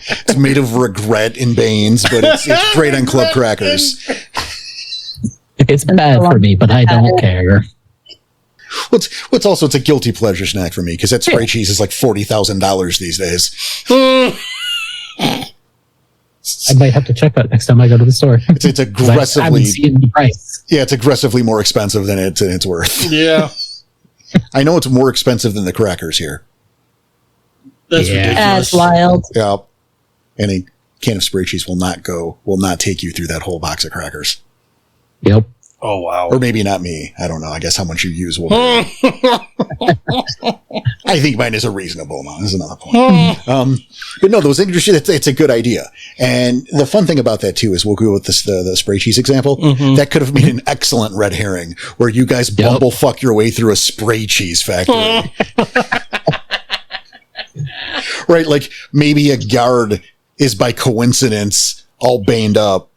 It's made of regret in Bane's, but it's great on club crackers. It's bad for me, but I don't care. What's also, it's a guilty pleasure snack for me, because that spray cheese is like $40,000 these days. I might have to check that next time I go to the store. It's aggressively, I haven't seen the price. Yeah, it's aggressively more expensive than it's worth. Yeah. I know it's more expensive than the crackers here. That's ridiculous. That's wild. Yeah. And a can of spray cheese will not take you through that whole box of crackers. Yep. Oh, wow. Or maybe not me. I don't know. I guess how much you use will vary. I think mine is a reasonable amount. That's another point. But no, those interesting. It's a good idea. And the fun thing about that too is we'll go with this the spray cheese example. That could have made an excellent red herring where you guys bumblefuck your way through a spray cheese factory. Right, like maybe a guard is by coincidence all baned up.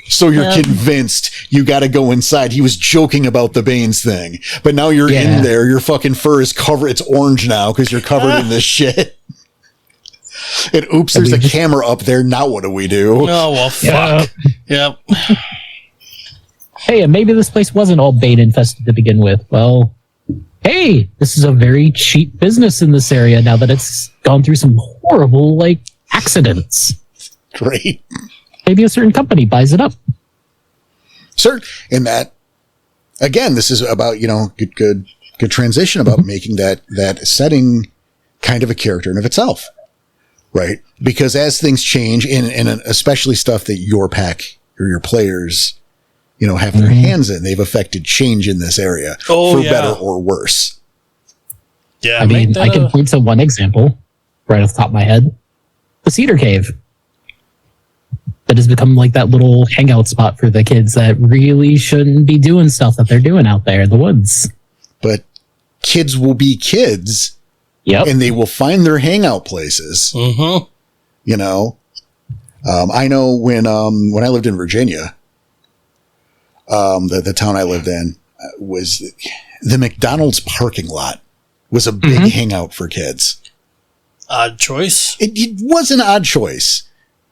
So you're convinced you got to go inside. He was joking about the Banes thing, but now you're in there. Your fucking fur is covered. It's orange now because you're covered in this shit. And oops, there's a camera up there. Now what do we do? Oh, well, fuck. Yep. Hey, and maybe this place wasn't all Bane infested to begin with. Well, hey, this is a very cheap business in this area now that it's gone through some horrible, like, accidents. Great. Maybe a certain company buys it up. Sure. And that, again, this is about, good transition about making that setting kind of a character in of itself. Right. Because as things change and especially stuff that your pack or your players, have their hands in, they've affected change in this area for better or worse. Yeah. I mean, I can point to one example right off the top of my head. The Cedar Cave. That has become like that little hangout spot for the kids that really shouldn't be doing stuff that they're doing out there in the woods. But kids will be kids. Yep. And they will find their hangout places. I know when I lived in Virginia, the town I lived in was the McDonald's parking lot was a big hangout for kids. Odd choice. It was an odd choice.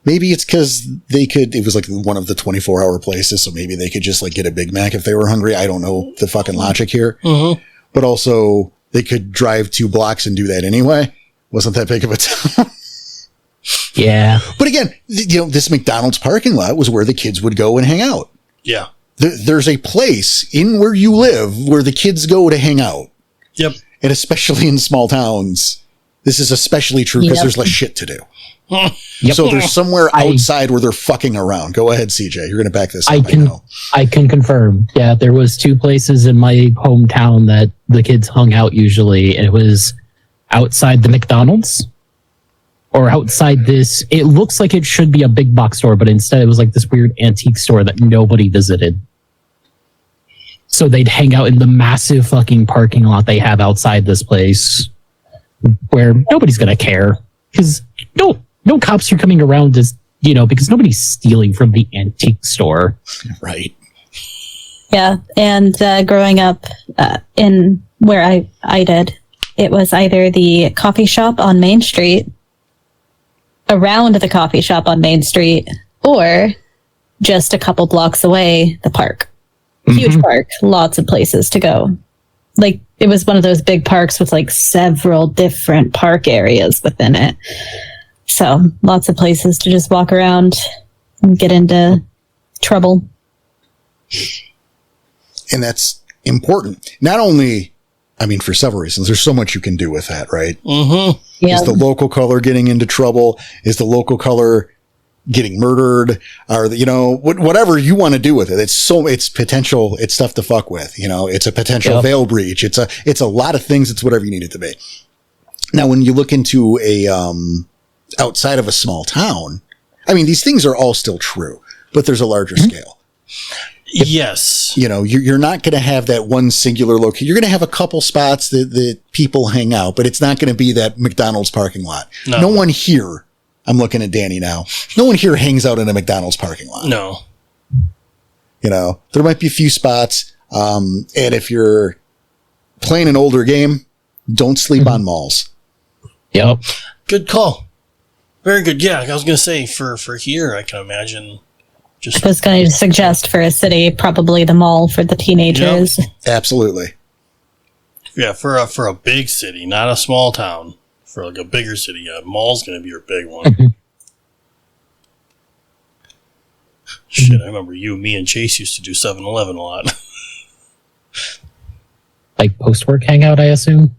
Maybe it's because it was like one of the 24-hour places, so maybe they could just like get a Big Mac if they were hungry. I don't know the fucking logic here. But also, they could drive 2 blocks and do that anyway. Wasn't that big of a town. Yeah. But again, this McDonald's parking lot was where the kids would go and hang out. Yeah. There's a place in where you live where the kids go to hang out. Yep. And especially in small towns, this is especially true because there's less shit to do. So there's somewhere outside where they're fucking around. Go ahead, CJ. You're going to back this up. I can confirm. Yeah, there was 2 places in my hometown that the kids hung out usually. It was outside the McDonald's or outside this. It looks like it should be a big box store, but instead it was like this weird antique store that nobody visited. So they'd hang out in the massive fucking parking lot they have outside this place where nobody's going to care because no cops are coming around because nobody's stealing from the antique store. Right. Yeah. And growing up in where I did, it was either the coffee shop on Main Street, around the coffee shop on Main Street, or just a couple blocks away, the park. Huge park, lots of places to go. Like, it was one of those big parks with like several different park areas within it. So lots of places to just walk around and get into trouble. And that's important. Not only, for several reasons, there's so much you can do with that, right? Yeah. Is the local color getting into trouble? Is the local color getting murdered? Or, whatever you want to do with it. It's potential. It's stuff to fuck with. It's a potential veil breach. It's a lot of things. It's whatever you need it to be. Now, when you look into outside of a small town, these things are all still true, but there's a larger scale. Yes. You're not going to have that one singular location. You're going to have a couple spots that people hang out, but it's not going to be that McDonald's parking lot. No one here, I'm looking at Danny now, no one here hangs out in a McDonald's parking lot. No. There might be a few spots. And if you're playing an older game, don't sleep on malls. Yep. Good call. Very good. Yeah, I was going to say for here, I can imagine. I was going to suggest for a city, probably the mall for the teenagers. Yep. Absolutely. Yeah, for a big city, not a small town. For like a bigger city, mall's going to be your big one. Shit, I remember me and Chase used to do 7-Eleven a lot. Like post-work hangout, I assume?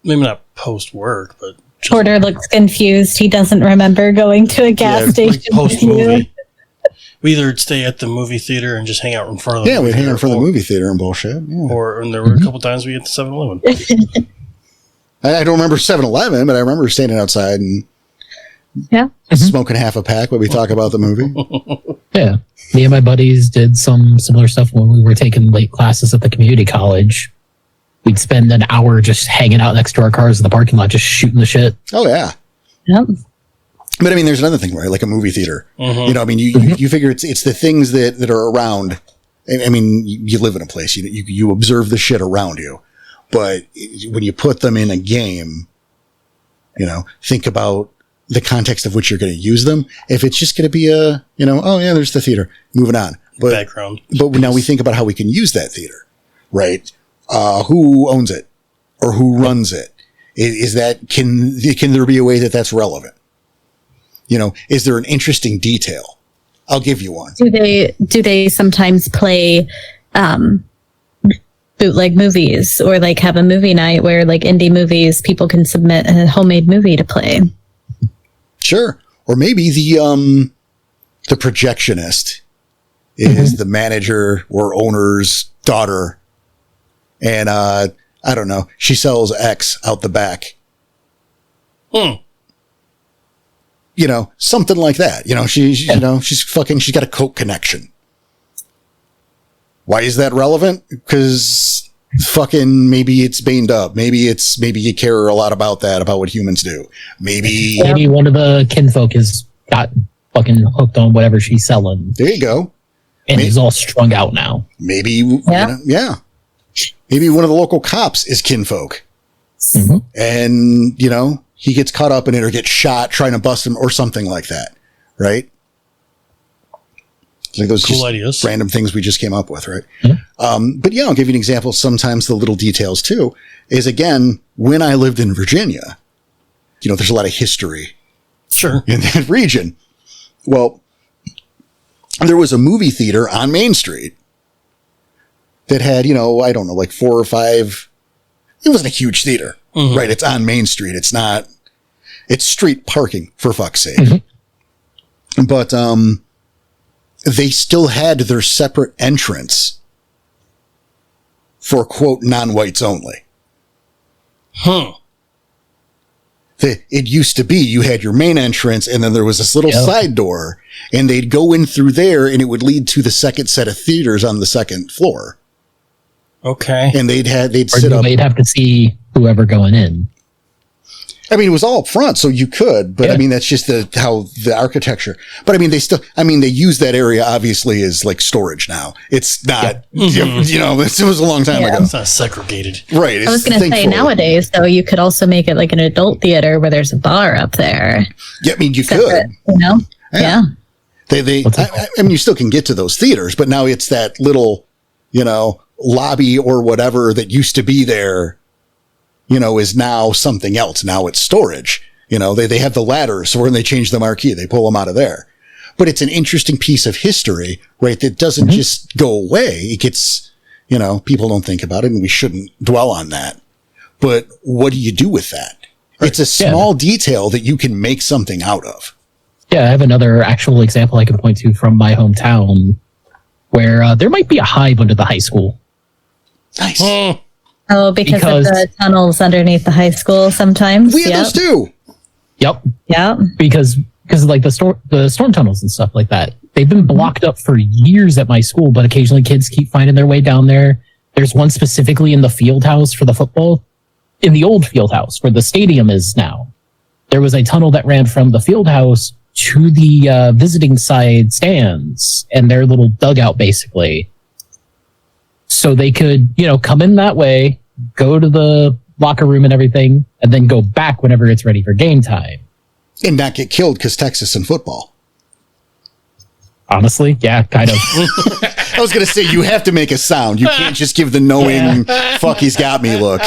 Maybe not post-work, but... Porter looks confused. He doesn't remember going to a gas station. Like post-movie. we either stay at the movie theater and just hang out in front of the Yeah, movie we'd hang theater, out for the movie theater and bullshit. Yeah. and there were a couple times we hit the 7-Eleven. I don't remember 7-Eleven, but I remember standing outside and smoking half a pack when we talk about the movie. Yeah. Me and my buddies did some similar stuff when we were taking late classes at the community college. We'd spend an hour just hanging out next to our cars in the parking lot, just shooting the shit. Oh, yeah. Yep. But I mean, there's another thing, right? Like a movie theater. Mhm. You know, I mean, you figure it's the things that are around. I mean, you live in a place, you observe the shit around you. But when you put them in a game, you know, think about the context of which you're going to use them. If it's just going to be oh yeah, there's the theater, moving on. But Background. But now we think about how we can use that theater, right? Who owns it or who runs it? Can there be a way that that's relevant? You know, is there an interesting detail? I'll give you one. Do they sometimes play bootleg movies, or like have a movie night where like indie movies, people can submit a homemade movie to play? Sure. Or maybe the projectionist is the manager or owner's daughter, and I don't know, she sells X out the back. You know, something like that. You know, she's got a Coke connection. Why is that relevant? Because maybe it's baned up. Maybe you care a lot about what humans do. Maybe one of the kinfolk has got fucking hooked on whatever she's selling. There you go. And he's all strung out now. Maybe, maybe one of the local cops is kinfolk. Mm-hmm. And, you know, he gets caught up in it or gets shot trying to bust him or something like that. Right? Like those cool ideas. Random things we just came up with, right? Mm-hmm. But yeah, I'll give you an example. Sometimes the little details too is, again, when I lived in Virginia, you know, there's a lot of history in that region. Well, there was a movie theater on Main Street that had, you know, I don't know, like 4 or 5. It wasn't a huge theater, right? It's on Main Street. It's street parking, for fuck's sake. Mm-hmm. But, they still had their separate entrance for, quote, non-whites only. It used to be you had your main entrance and then there was this little side door, and they'd go in through there and it would lead to the second set of theaters on the second floor. Okay. And they'd or sit up. They'd have to see whoever going in. I mean, it was all up front, so you could, but I mean, that's just how the architecture. But I mean, they use that area obviously as like storage now. It's not, you know, it was a long time ago. It's not segregated. Right. I was going to say nowadays, though, you could also make it like an adult theater where there's a bar up there. Yeah, I mean, you separate, could. You know? Yeah. I mean, you still can get to those theaters, but now it's that little, you know, lobby or whatever that used to be there, you know, is now something else. Now it's storage. You know, they have the ladders, so when they change the marquee, they pull them out of there. But it's an interesting piece of history, right? That doesn't just go away. It gets, you know, people don't think about it, and we shouldn't dwell on that. But what do you do with that? Right. It's a small detail that you can make something out of. Yeah, I have another actual example I can point to from my hometown where there might be a hive under the high school. Nice. Oh, because of the tunnels underneath the high school sometimes? We had those too. Yep. Yeah. Because of like the storm tunnels and stuff like that. They've been blocked up for years at my school, but occasionally kids keep finding their way down there. There's one specifically in the field house for the football, in the old field house where the stadium is now. There was a tunnel that ran from the field house to the visiting side stands and their little dugout, basically. So they could, you know, come in that way, go to the locker room and everything, and then go back whenever it's ready for game time. And not get killed because Texas and football. Honestly, yeah, kind of. I was going to say, you have to make a sound. You can't just give the knowing, fuck, he's got me look.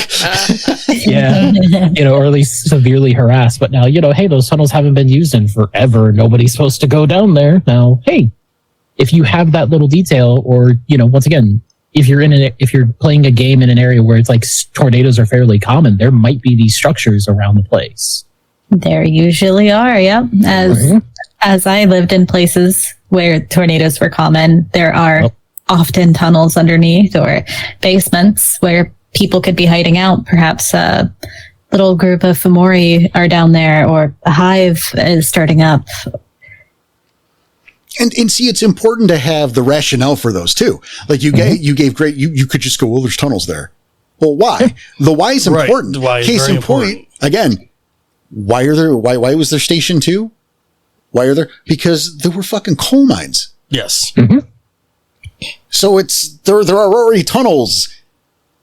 Yeah, you know, or at least severely harassed. But now, you know, hey, those tunnels haven't been used in forever. Nobody's supposed to go down there. Now, hey, if you have that little detail, or, you know, once again, if you're playing a game in an area where it's like tornadoes are fairly common, there might be these structures around the place. There usually are, yeah. As I lived in places where tornadoes were common, there are often tunnels underneath or basements where people could be hiding out. Perhaps a little group of Fomori are down there, or a hive is starting up. And see, it's important to have the rationale for those too. Like you gave great, you could just go, well, there's tunnels there. Well, why? The why is important. The why is Case very in point, important. again, why was there station 2? Why are there? Because there were fucking coal mines. Yes. So there are already tunnels.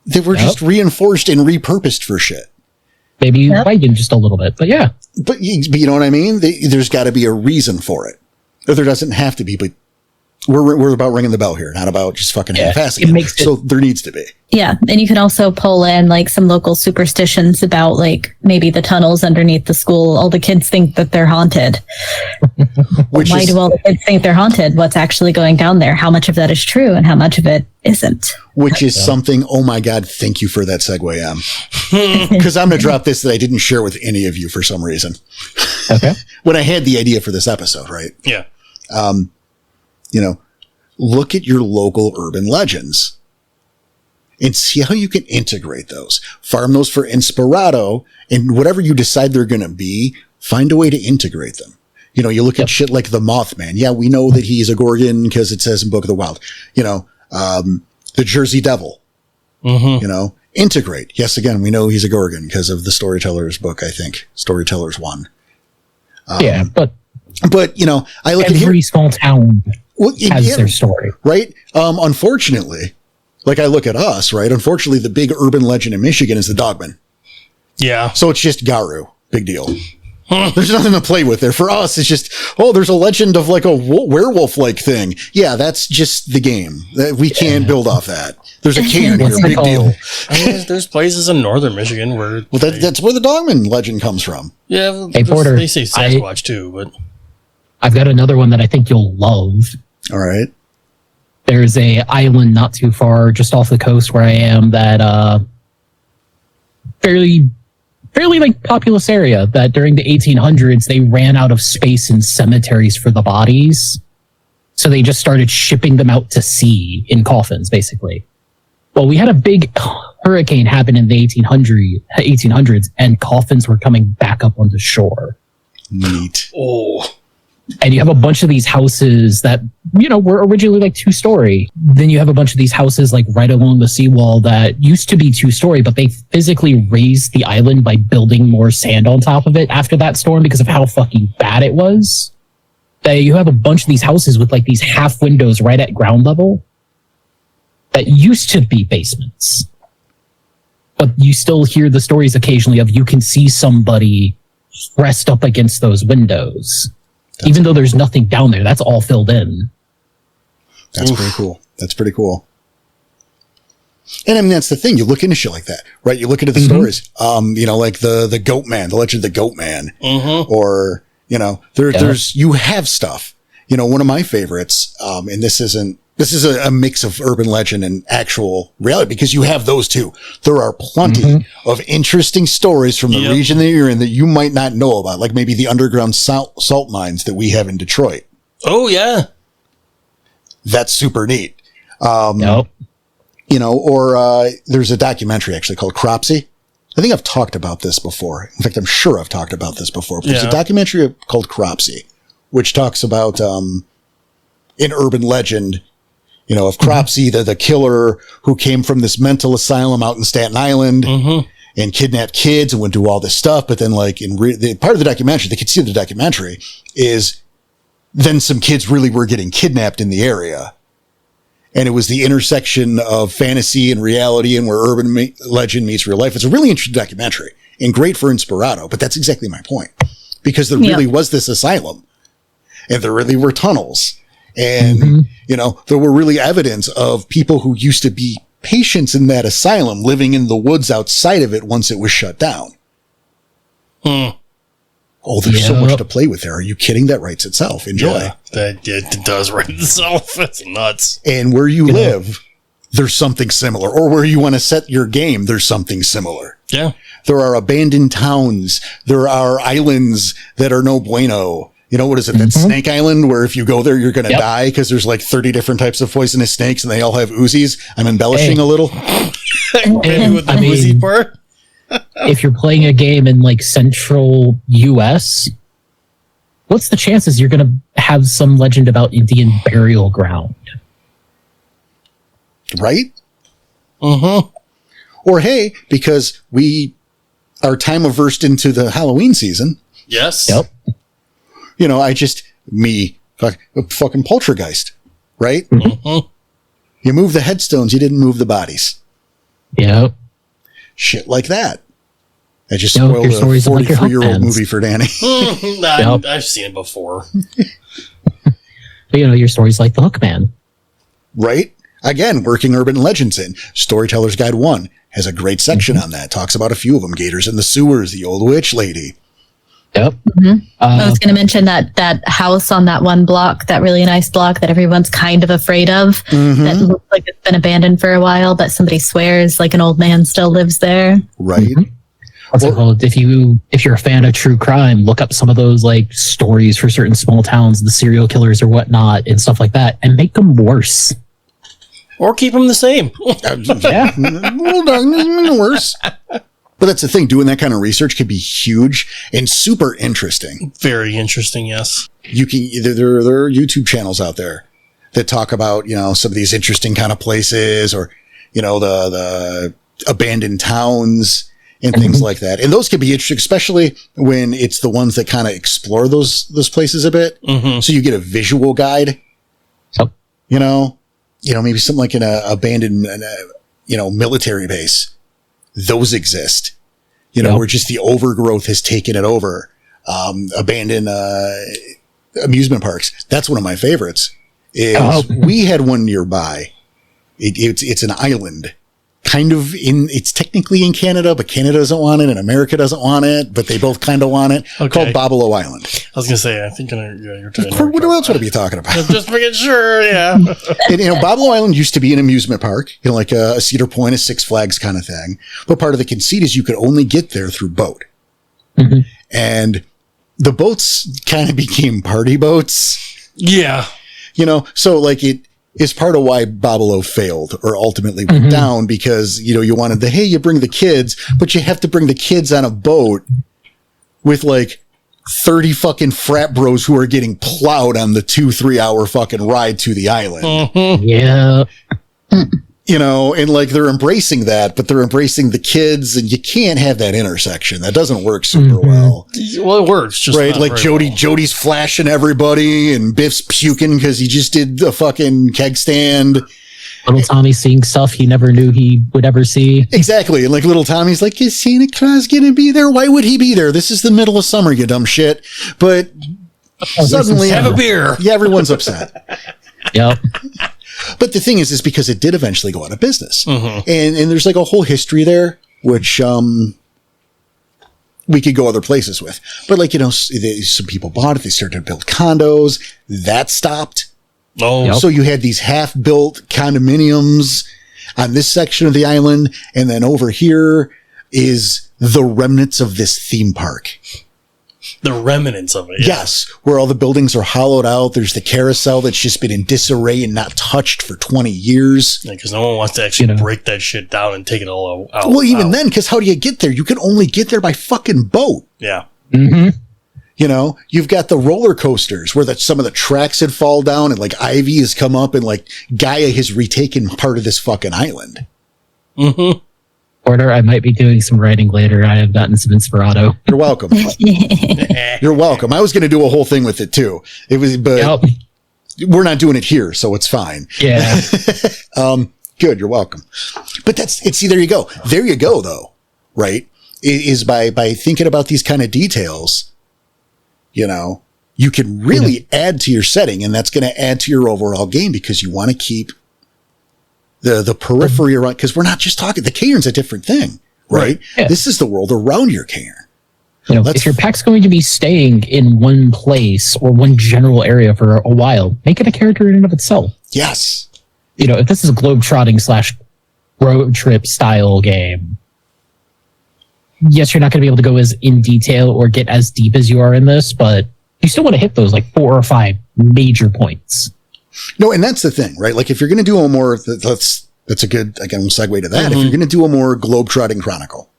They were just reinforced and repurposed for shit. Maybe widened just a little bit, but yeah. But you know what I mean? There's got to be a reason for it. Or there doesn't have to be, but we're about ringing the bell here, not about just fucking half-assing it. So there needs to be. Yeah, and you can also pull in like some local superstitions about like maybe the tunnels underneath the school. All the kids think that they're haunted. Why do all the kids think they're haunted? What's actually going down there? How much of that is true and how much of it isn't? Which is something, oh my God, thank you for that segue, Em. Because I'm going to drop this that I didn't share with any of you for some reason. Okay. When I had the idea for this episode, right? Yeah. Look at your local urban legends and see how you can integrate those. Farm those for Inspirato, and whatever you decide they're going to be, find a way to integrate them. You look at shit like the Mothman. Yeah, we know that he's a Gorgon because it says in Book of the Wild. The Jersey Devil. Integrate. Yes, again, we know he's a Gorgon because of the Storyteller's book, I think. Storyteller's 1. But I look at every small town has their story. Right? Unfortunately, like I look at us, right? Unfortunately, the big urban legend in Michigan is the Dogman. Yeah. So it's just Garu. Big deal. There's nothing to play with there. For us, it's just, there's a legend of like a werewolf-like thing. Yeah, that's just the game. We can't build off that. There's a cairn here. Big deal. There's places in northern Michigan where... Well, that's where the Dogman legend comes from. Yeah. Hey, Porter, they say Sasquatch too, but... I've got another one that I think you'll love. All right. There's a island not too far, just off the coast where I am, that fairly like populous area that during the 1800s they ran out of space in cemeteries for the bodies, so they just started shipping them out to sea in coffins, basically. Well, we had a big hurricane happen in the 1800s, and coffins were coming back up onto shore. Neat. Oh. And you have a bunch of these houses that, were originally like 2-story. Then you have a bunch of these houses like right along the seawall that used to be 2-story, but they physically raised the island by building more sand on top of it after that storm because of how fucking bad it was. You have a bunch of these houses with like these half windows right at ground level that used to be basements. But you still hear the stories occasionally of you can see somebody pressed up against those windows. Even though there's nothing down there, that's all filled in. That's pretty cool. That's pretty cool. And I mean, that's the thing. You look into shit like that, right? You look into the stories, like the Goat Man, the legend of the Goat Man, or, there's, you have stuff, one of my favorites. And this is a mix of urban legend and actual reality because you have those too. There are plenty of interesting stories from the region that you're in that you might not know about, like maybe the underground salt mines that we have in Detroit. Oh, yeah. That's super neat. Nope. There's a documentary actually called Cropsy. I think I've talked about this before. In fact, I'm sure I've talked about this before. But there's a documentary called Cropsy, which talks about an urban legend, of Cropsy, the killer who came from this mental asylum out in Staten Island and kidnapped kids and went through all this stuff. But then, like, part of the documentary, they could see the documentary, is then some kids really were getting kidnapped in the area. And it was the intersection of fantasy and reality and where urban legend meets real life. It's a really interesting documentary and great for Inspirato, but that's exactly my point. Because there really was this asylum and there really were tunnels and, there were really evidence of people who used to be patients in that asylum living in the woods outside of it once it was shut down. Oh, there's so much to play with there. Are you kidding? That writes itself. Enjoy. Yeah, it does write itself. It's nuts. And where you live, there's something similar. Or where you want to set your game, there's something similar. Yeah. There are abandoned towns. There are islands that are no bueno. You know, what is it? That Snake Island where if you go there, you're going to die because there's like 30 different types of poisonous snakes and they all have Uzis. I'm embellishing a little. Maybe with the Uzi part. If you're playing a game in like central US, what's the chances you're going to have some legend about Indian burial ground? Right? Mm-hmm. Or hey, because we are time averse into the Halloween season. Yes. Yep. You know, fucking poltergeist, right? Mm-hmm. You move the headstones, you didn't move the bodies. Yep. Shit like that. I just No, spoiled your a stories are like your 43-year-old Hawkmans. movie for Danny. I've seen it before. But, you know, your story's like the Hookman. Right? Again, working urban legends in. Storyteller's Guide 1 has a great section on that. Talks about a few of them. Gators in the Sewers, the Old Witch Lady. Yep. I was going to mention that house on that one block, that really nice block that everyone's kind of afraid of, that looks like it's been abandoned for a while, but somebody swears like an old man still lives there. Right? What's it called? If you're a fan of true crime, look up some of those like stories for certain small towns, the serial killers or whatnot, and stuff like that, and make them worse. Or keep them the same. Yeah. Worse. But that's the thing. Doing that kind of research can be huge and super interesting. Very interesting, yes. You can there are YouTube channels out there that talk about, you know, some of these interesting kind of places, or, you know, the abandoned towns and things like that. And those can be interesting, especially when it's the ones that kind of explore those places a bit. So you get a visual guide. Yep. You know, maybe something like an abandoned, military base. Those exist, where just the overgrowth has taken it over. Abandoned amusement parks. That's one of my favorites. We had one nearby. It's an island, it's technically in Canada, but Canada doesn't want it and America doesn't want it, but they both kind of want it. Okay. Called Babalo Island. I was going to say, I think you're talking What else would I be talking about? Just making sure, yeah. And, Babalo Island used to be an amusement park, like a Cedar Point, a Six Flags kind of thing. But part of the conceit is you could only get there through boat. And the boats kind of became party boats. Yeah. So like it is part of why Babalo failed or ultimately went down, because, you wanted you bring the kids, but you have to bring the kids on a boat with like 30 fucking frat bros who are getting plowed on the 2-3 hour fucking ride to the island. Yeah. And like they're embracing that, but they're embracing the kids, and you can't have that intersection. That doesn't work super well. Well, it works, just right. not Like very well. Jody's flashing everybody, and Biff's puking because he just did a fucking keg stand. Little Tommy's seeing stuff he never knew he would ever see. Exactly. And like little Tommy's like, is Santa Claus going to be there? Why would he be there? This is the middle of summer, you dumb shit. But suddenly, Have a beer. Yeah, everyone's upset. Yep. But the thing is because it did eventually go out of business. And there's like a whole history there, which we could go other places with. But like, some people bought it. They started to build condos. That stopped. Oh, So you had these half-built condominiums on this section of the island. And then over here is the remnants of this theme park. the remnants of it. Yeah. Yes, where all the buildings are hollowed out. There's the carousel that's just been in disarray and not touched for 20 years. Because no one wants to actually break that shit down and take it all out. Well, even then, because how do you get there? You can only get there by fucking boat. Yeah. Mm-hmm. You know, you've got the roller coasters where some of the tracks had fall down and like Ivy has come up and like Gaia has retaken part of this fucking island. Mm-hmm. Porter, I might be doing some writing later. I have gotten some inspirato. You're welcome. You're welcome. I was going to do a whole thing with it too. But we're not doing it here, so it's fine. Yeah. Good. You're welcome. But see, there you go. There you go though. Right. Is by thinking about these kind of details, you know, you can really add to your setting, and that's going to add to your overall game because you want to keep the periphery around, because we're not just talking, the cairn's a different thing, right? Yeah. This is the world around your cairn. You know, if your pack's going to be staying in one place or one general area for a while, make it a character in and of itself. Yes. You know, if this is a globetrotting / road trip style game, yes, you're not going to be able to go as in detail or get as deep as you are in this, but you still want to hit those like 4 or 5 major points. No, and that's the thing, right? Like if you're going to do a more, that's a good, again, we'll segue to that. If you're going to do a more globe-trotting chronicle,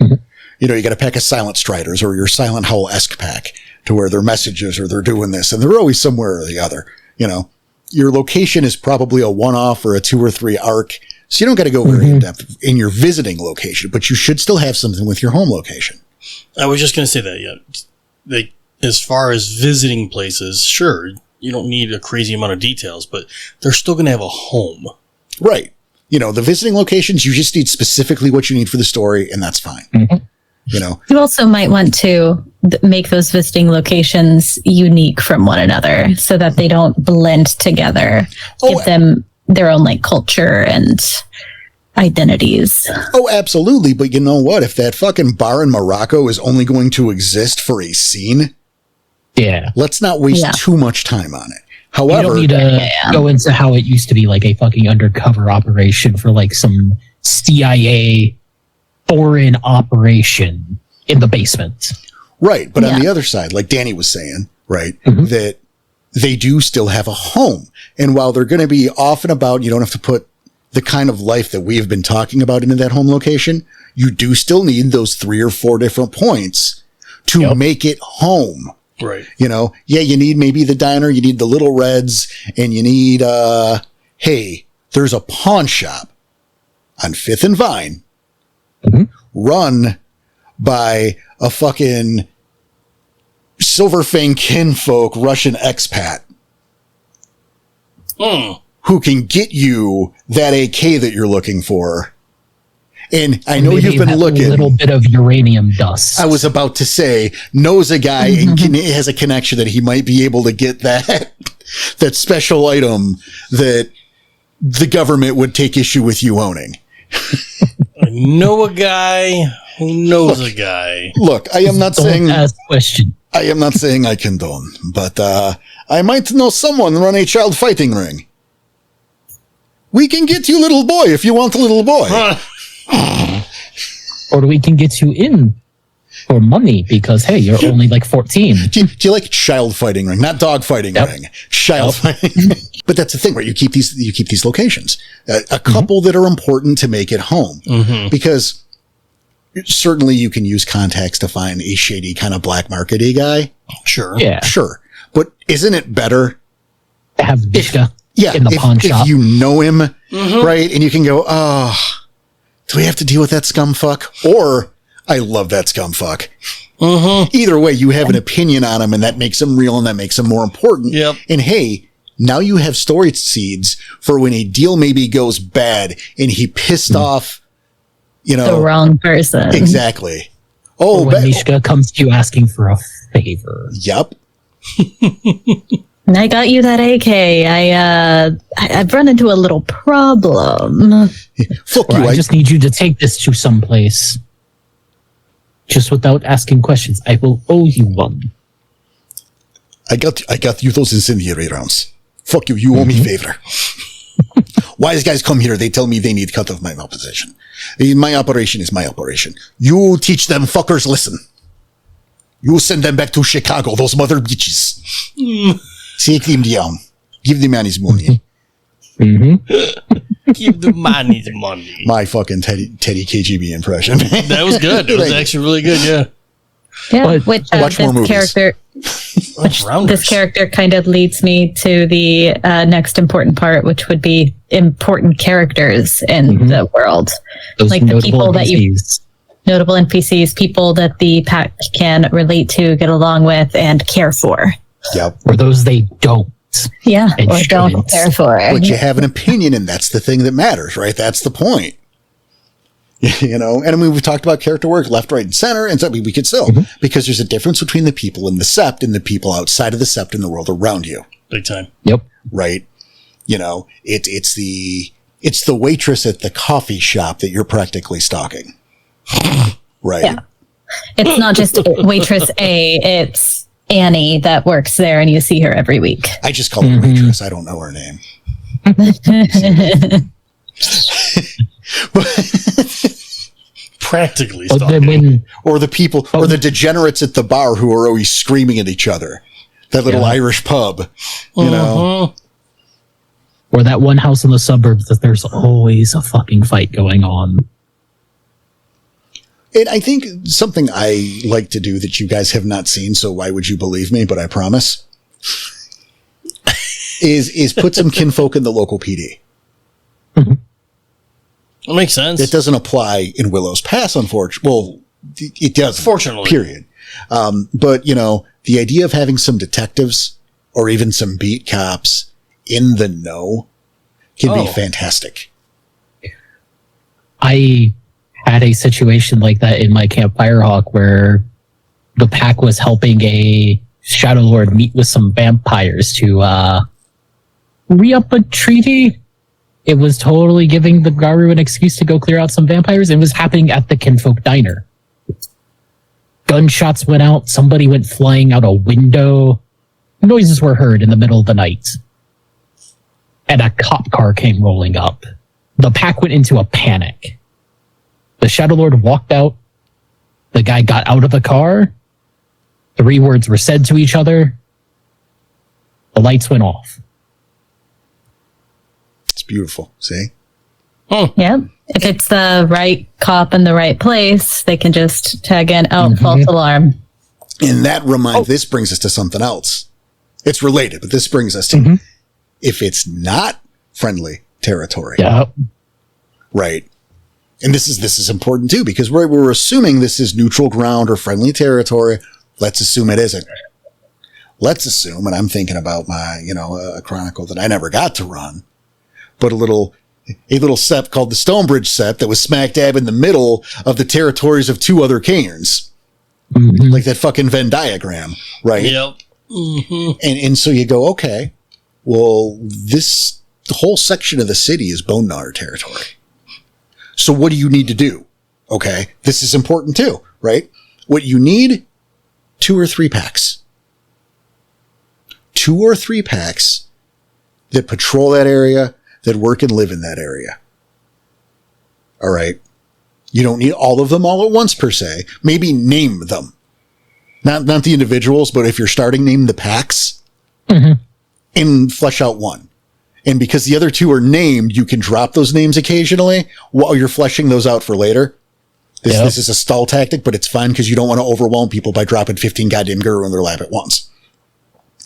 you know, you got to pack a Silent Striders or your Silent Howl-esque pack to where their messages or they're doing this, and they're always somewhere or the other. You know, your location is probably a one-off or a 2 or 3 arc, so you don't got to go very in depth in your visiting location, but you should still have something with your home location. I was just going to say that, yeah. Like, as far as visiting places, sure, you don't need a crazy amount of details, but they're still going to have a home. Right. You know, the visiting locations, you just need specifically what you need for the story, and that's fine. You know, You also might want to make those visiting locations unique from one another so that they don't blend together. Give them their own like culture and identities. Oh, absolutely. But you know what? If that fucking bar in Morocco is only going to exist for a scene, let's not waste too much time on it. However, you don't need to go into how it used to be like a fucking undercover operation for like some CIA foreign operation in the basement. Right. But on the other side, like Danny was saying, right, that they do still have a home. And while they're going to be off and about, you don't have to put the kind of life that we have been talking about into that home location. You do still need those 3 or 4 different points to make it home. Right. You know, you need maybe the diner, you need the Little Reds, and you need, hey, there's a pawn shop on 5th and Vine run by a fucking Silverfang kinfolk Russian expat who can get you that AK that you're looking for. And I know you've been looking. A little bit of uranium dust. I was about to say, knows a guy and has a connection that he might be able to get that special item that the government would take issue with you owning. I know a guy who knows a guy. Look, I am not saying ask question. I am not saying I condone, but I might know someone run a child fighting ring. We can get you little boy if you want a little boy. Or we can get you in for money because, hey, you're only like 14. Do you like child fighting ring? Not dog fighting ring. Child fighting ring. But that's the thing, right? You keep these locations. A couple that are important to make it home. Because certainly you can use contacts to find a shady kind of black market-y guy. Sure. Yeah. Sure. But isn't it better to have Vishka in the pawn shop? If you know him, right? And you can go, do we have to deal with that scumfuck? Or, I love that scumfuck. Either way, you have an opinion on him, and that makes him real, and that makes him more important. Yep. And hey, now you have story seeds for when a deal maybe goes bad, and he pissed off, you know. The wrong person. Exactly. Or when Mishka comes to you asking for a favor. Yep. And I got you that AK. I've run into a little problem. Fuck Or you. I just need you to take this to someplace. Just without asking questions. I will owe you one. I got you those incendiary rounds. Fuck you. You owe me favor. Wise guys come here. They tell me they need cut of my opposition. My operation is my operation. You teach them fuckers listen. You send them back to Chicago. Those mother bitches. Take them down. Give the man his money. Give the man his money. My fucking Teddy KGB impression. That was good. It was actually really good, yeah. Yeah, which watch more movies. This character kind of leads me to the next important part, which would be important characters in the world. Those like the people NPCs. Notable NPCs, people that the pack can relate to, get along with, and care for. Yep. Or those they don't. Yeah, And or don't shouldn't. care for. But you have an opinion, and that's the thing that matters, right? That's the point. You know, and I mean, we've talked about character work left, right, and center, and so we could still, because there's a difference between the people in the sept and the people outside of the sept in the world around you. Big time. Yep. Right? You know, it's the waitress at the coffee shop that you're practically stalking. Right? Yeah. It's not just waitress A, it's Annie that works there, and you see her every week. I just call her waitress. I don't know her name. practically But stalking. then when Or the people, or the degenerates at the bar who are always screaming at each other. That little Irish pub, you know. or that one house in the suburbs that there's always a fucking fight going on. And I think something I like to do that you guys have not seen, so why would you believe me? But I promise, is put some kinfolk in the local PD. That makes sense. It doesn't apply in Willow's Pass, unfortunately. Well, it does. Fortunately. Period. But, you know, the idea of having some detectives or even some beat cops in the know can be fantastic. I had a situation like that in my Camp Firehawk where the pack was helping a Shadow Lord meet with some vampires to re-up a treaty. It was totally giving the Garu an excuse to go clear out some vampires. It was happening at the Kinfolk Diner. Gunshots went out. Somebody went flying out a window. Noises were heard in the middle of the night. And a cop car came rolling up. The pack went into a panic. The Shadow Lord walked out. The guy got out of the car. 3 words were said to each other. The lights went off. It's beautiful. See? Yeah. If it's the right cop in the right place, they can just tag in, false alarm. And that reminds, this brings us to something else. It's related, but this brings us to, if it's not friendly territory. Yeah. Right. And this is important too, because we're assuming this is neutral ground or friendly territory. Let's assume it isn't. Let's assume, and I'm thinking about my, a chronicle that I never got to run, but a little sept called the Stonebridge Sept that was smack dab in the middle of the territories of 2 other cairns. Like that fucking Venn diagram, right? Yep. And so you go, okay, well, the whole section of the city is Bone Gnawer territory. So what do you need to do? Okay, this is important too, right? What you need, 2 or 3 packs. 2 or 3 packs that patrol that area, that work and live in that area. All right. You don't need all of them all at once per se. Maybe name them. Not the individuals, but if you're starting, name the packs and flesh out one. And because the other 2 are named, you can drop those names occasionally while you're fleshing those out for later. This is a stall tactic, but it's fine because you don't want to overwhelm people by dropping 15 goddamn Guru in their lap at once.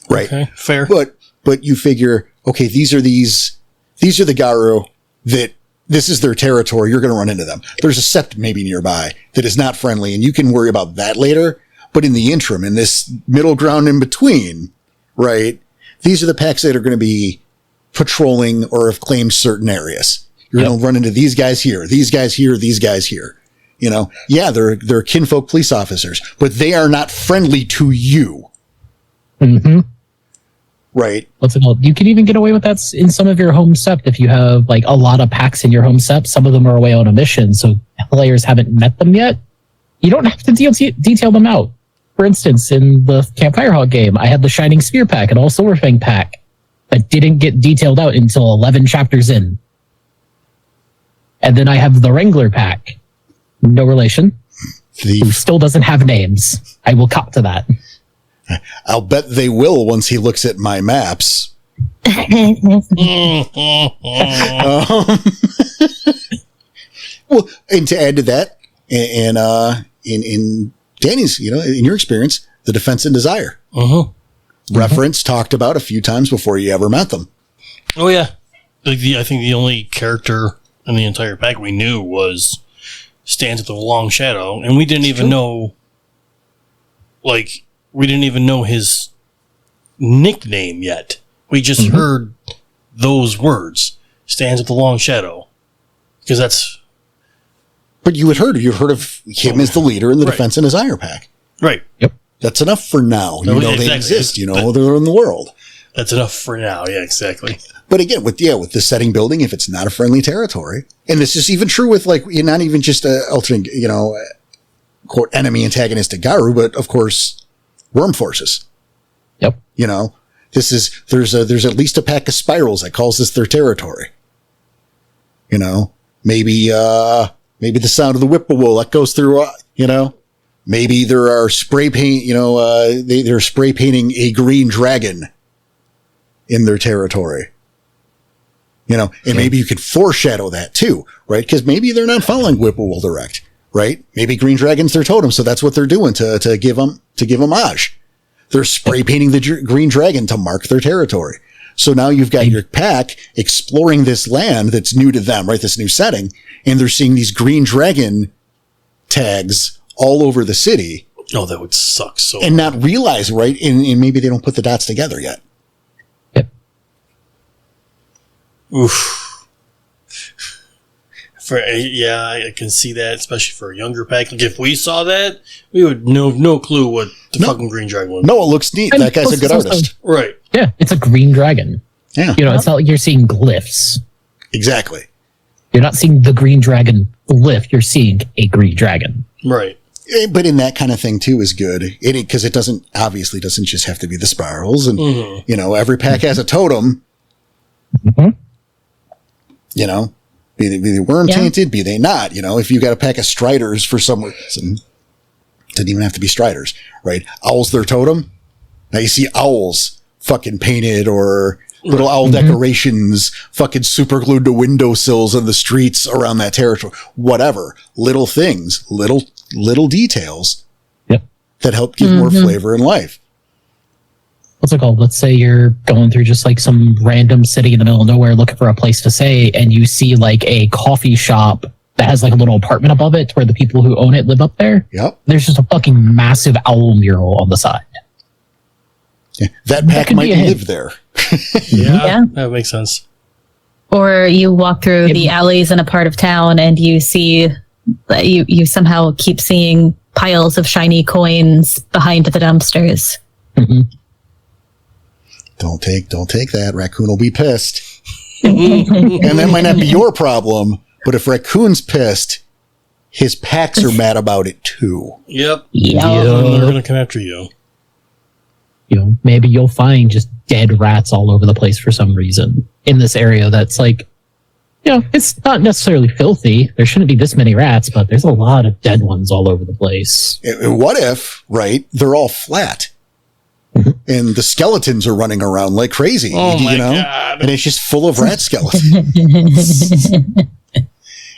Right. Okay, fair. But you figure, okay, these are the Garu that this is their territory. You're going to run into them. There's a sept maybe nearby that is not friendly, and you can worry about that later. But in the interim, in this middle ground in between, right, these are the packs that are going to be patrolling or have claimed certain areas. You're going to run into these guys here, these guys here, these guys here. They're kinfolk police officers, but they are not friendly to you. Right. What's it called? You can even get away with that in some of your home sept if you have like a lot of packs in your home sept. Some of them are away on a mission, so players haven't met them yet. You don't have to detail them out. For instance, in the Camp Firehawk game, I had the Shining Spear pack and all Silverfang pack that didn't get detailed out until 11 chapters in. And then I have the Wrangler pack. No relation. Who still doesn't have names. I will cop to that. I'll bet they will once he looks at my maps. Well, and to add to that, and in Danny's, in your experience, the Defense and Desire reference talked about a few times before you ever met them. Oh yeah, I think the only character in the entire pack we knew was Stands with the Long Shadow, and we didn't even know, we didn't even know his nickname yet. We just heard those words, Stands with the Long Shadow, because that's. But you had heard of him as the leader in the Defense and Desire pack. Right. Yep. That's enough for now. They exist. They're in the world. That's enough for now. Yeah, exactly. But again, with the setting building, if it's not a friendly territory, and this is even true with you're not even just a alternate, quote, enemy antagonistic Garu, but of course, worm forces. Yep. There's at least a pack of spirals that calls this their territory. Maybe Maybe the sound of the whippoorwill that goes through, maybe there are spray paint, they're spray painting a green dragon in their territory. And maybe you could foreshadow that too, right? Because maybe they're not following Whippoorwill Direct, right? Maybe Green Dragon's their totem, so that's what they're doing to give homage. They're spray painting the Green Dragon to mark their territory. So now you've got your pack exploring this land that's new to them, right? This new setting, and they're seeing these Green Dragon tags all over the city. Oh, that would suck so. And not realize, right? And maybe they don't put the dots together yet. Oof. I can see that, especially for a younger pack. Like if we saw that, we would no clue what the fucking Green Dragon was. No, it looks neat. And that guy's a good artist. Right. Yeah, it's a green dragon. Yeah. It's not like you're seeing glyphs. Exactly. You're not seeing the green dragon glyph. You're seeing a green dragon. Right. But in that kind of thing too is good. Because it doesn't just have to be the spirals. And, every pack has a totem. Mm-hmm. Be they worm tainted, be they not. If you got a pack of striders for some reason, doesn't even have to be striders, right? Owl's their totem. Now you see owls fucking painted or little owl decorations fucking super glued to windowsills on the streets around that territory. Whatever. Little things, little details that help give more flavor and life. What's it called? Let's say you're going through just like some random city in the middle of nowhere looking for a place to stay, and you see like a coffee shop that has like a little apartment above it where the people who own it live up there. Yep. There's just a fucking massive owl mural on the side. Yeah, that pack might live there. Yeah, that makes sense. Or you walk through the alleys in a part of town and you see that you somehow keep seeing piles of shiny coins behind the dumpsters. Mm-hmm. Don't take that. Raccoon will be pissed. And that might not be your problem, but if Raccoon's pissed, his packs are mad about it too. Yep. Yeah. They're going to come after you. Maybe you'll find just dead rats all over the place for some reason in this area that's like, it's not necessarily filthy. There shouldn't be this many rats, but there's a lot of dead ones all over the place. What if, right, they're all flat? And the skeletons are running around like crazy, Oh my God. And it's just full of rat skeletons.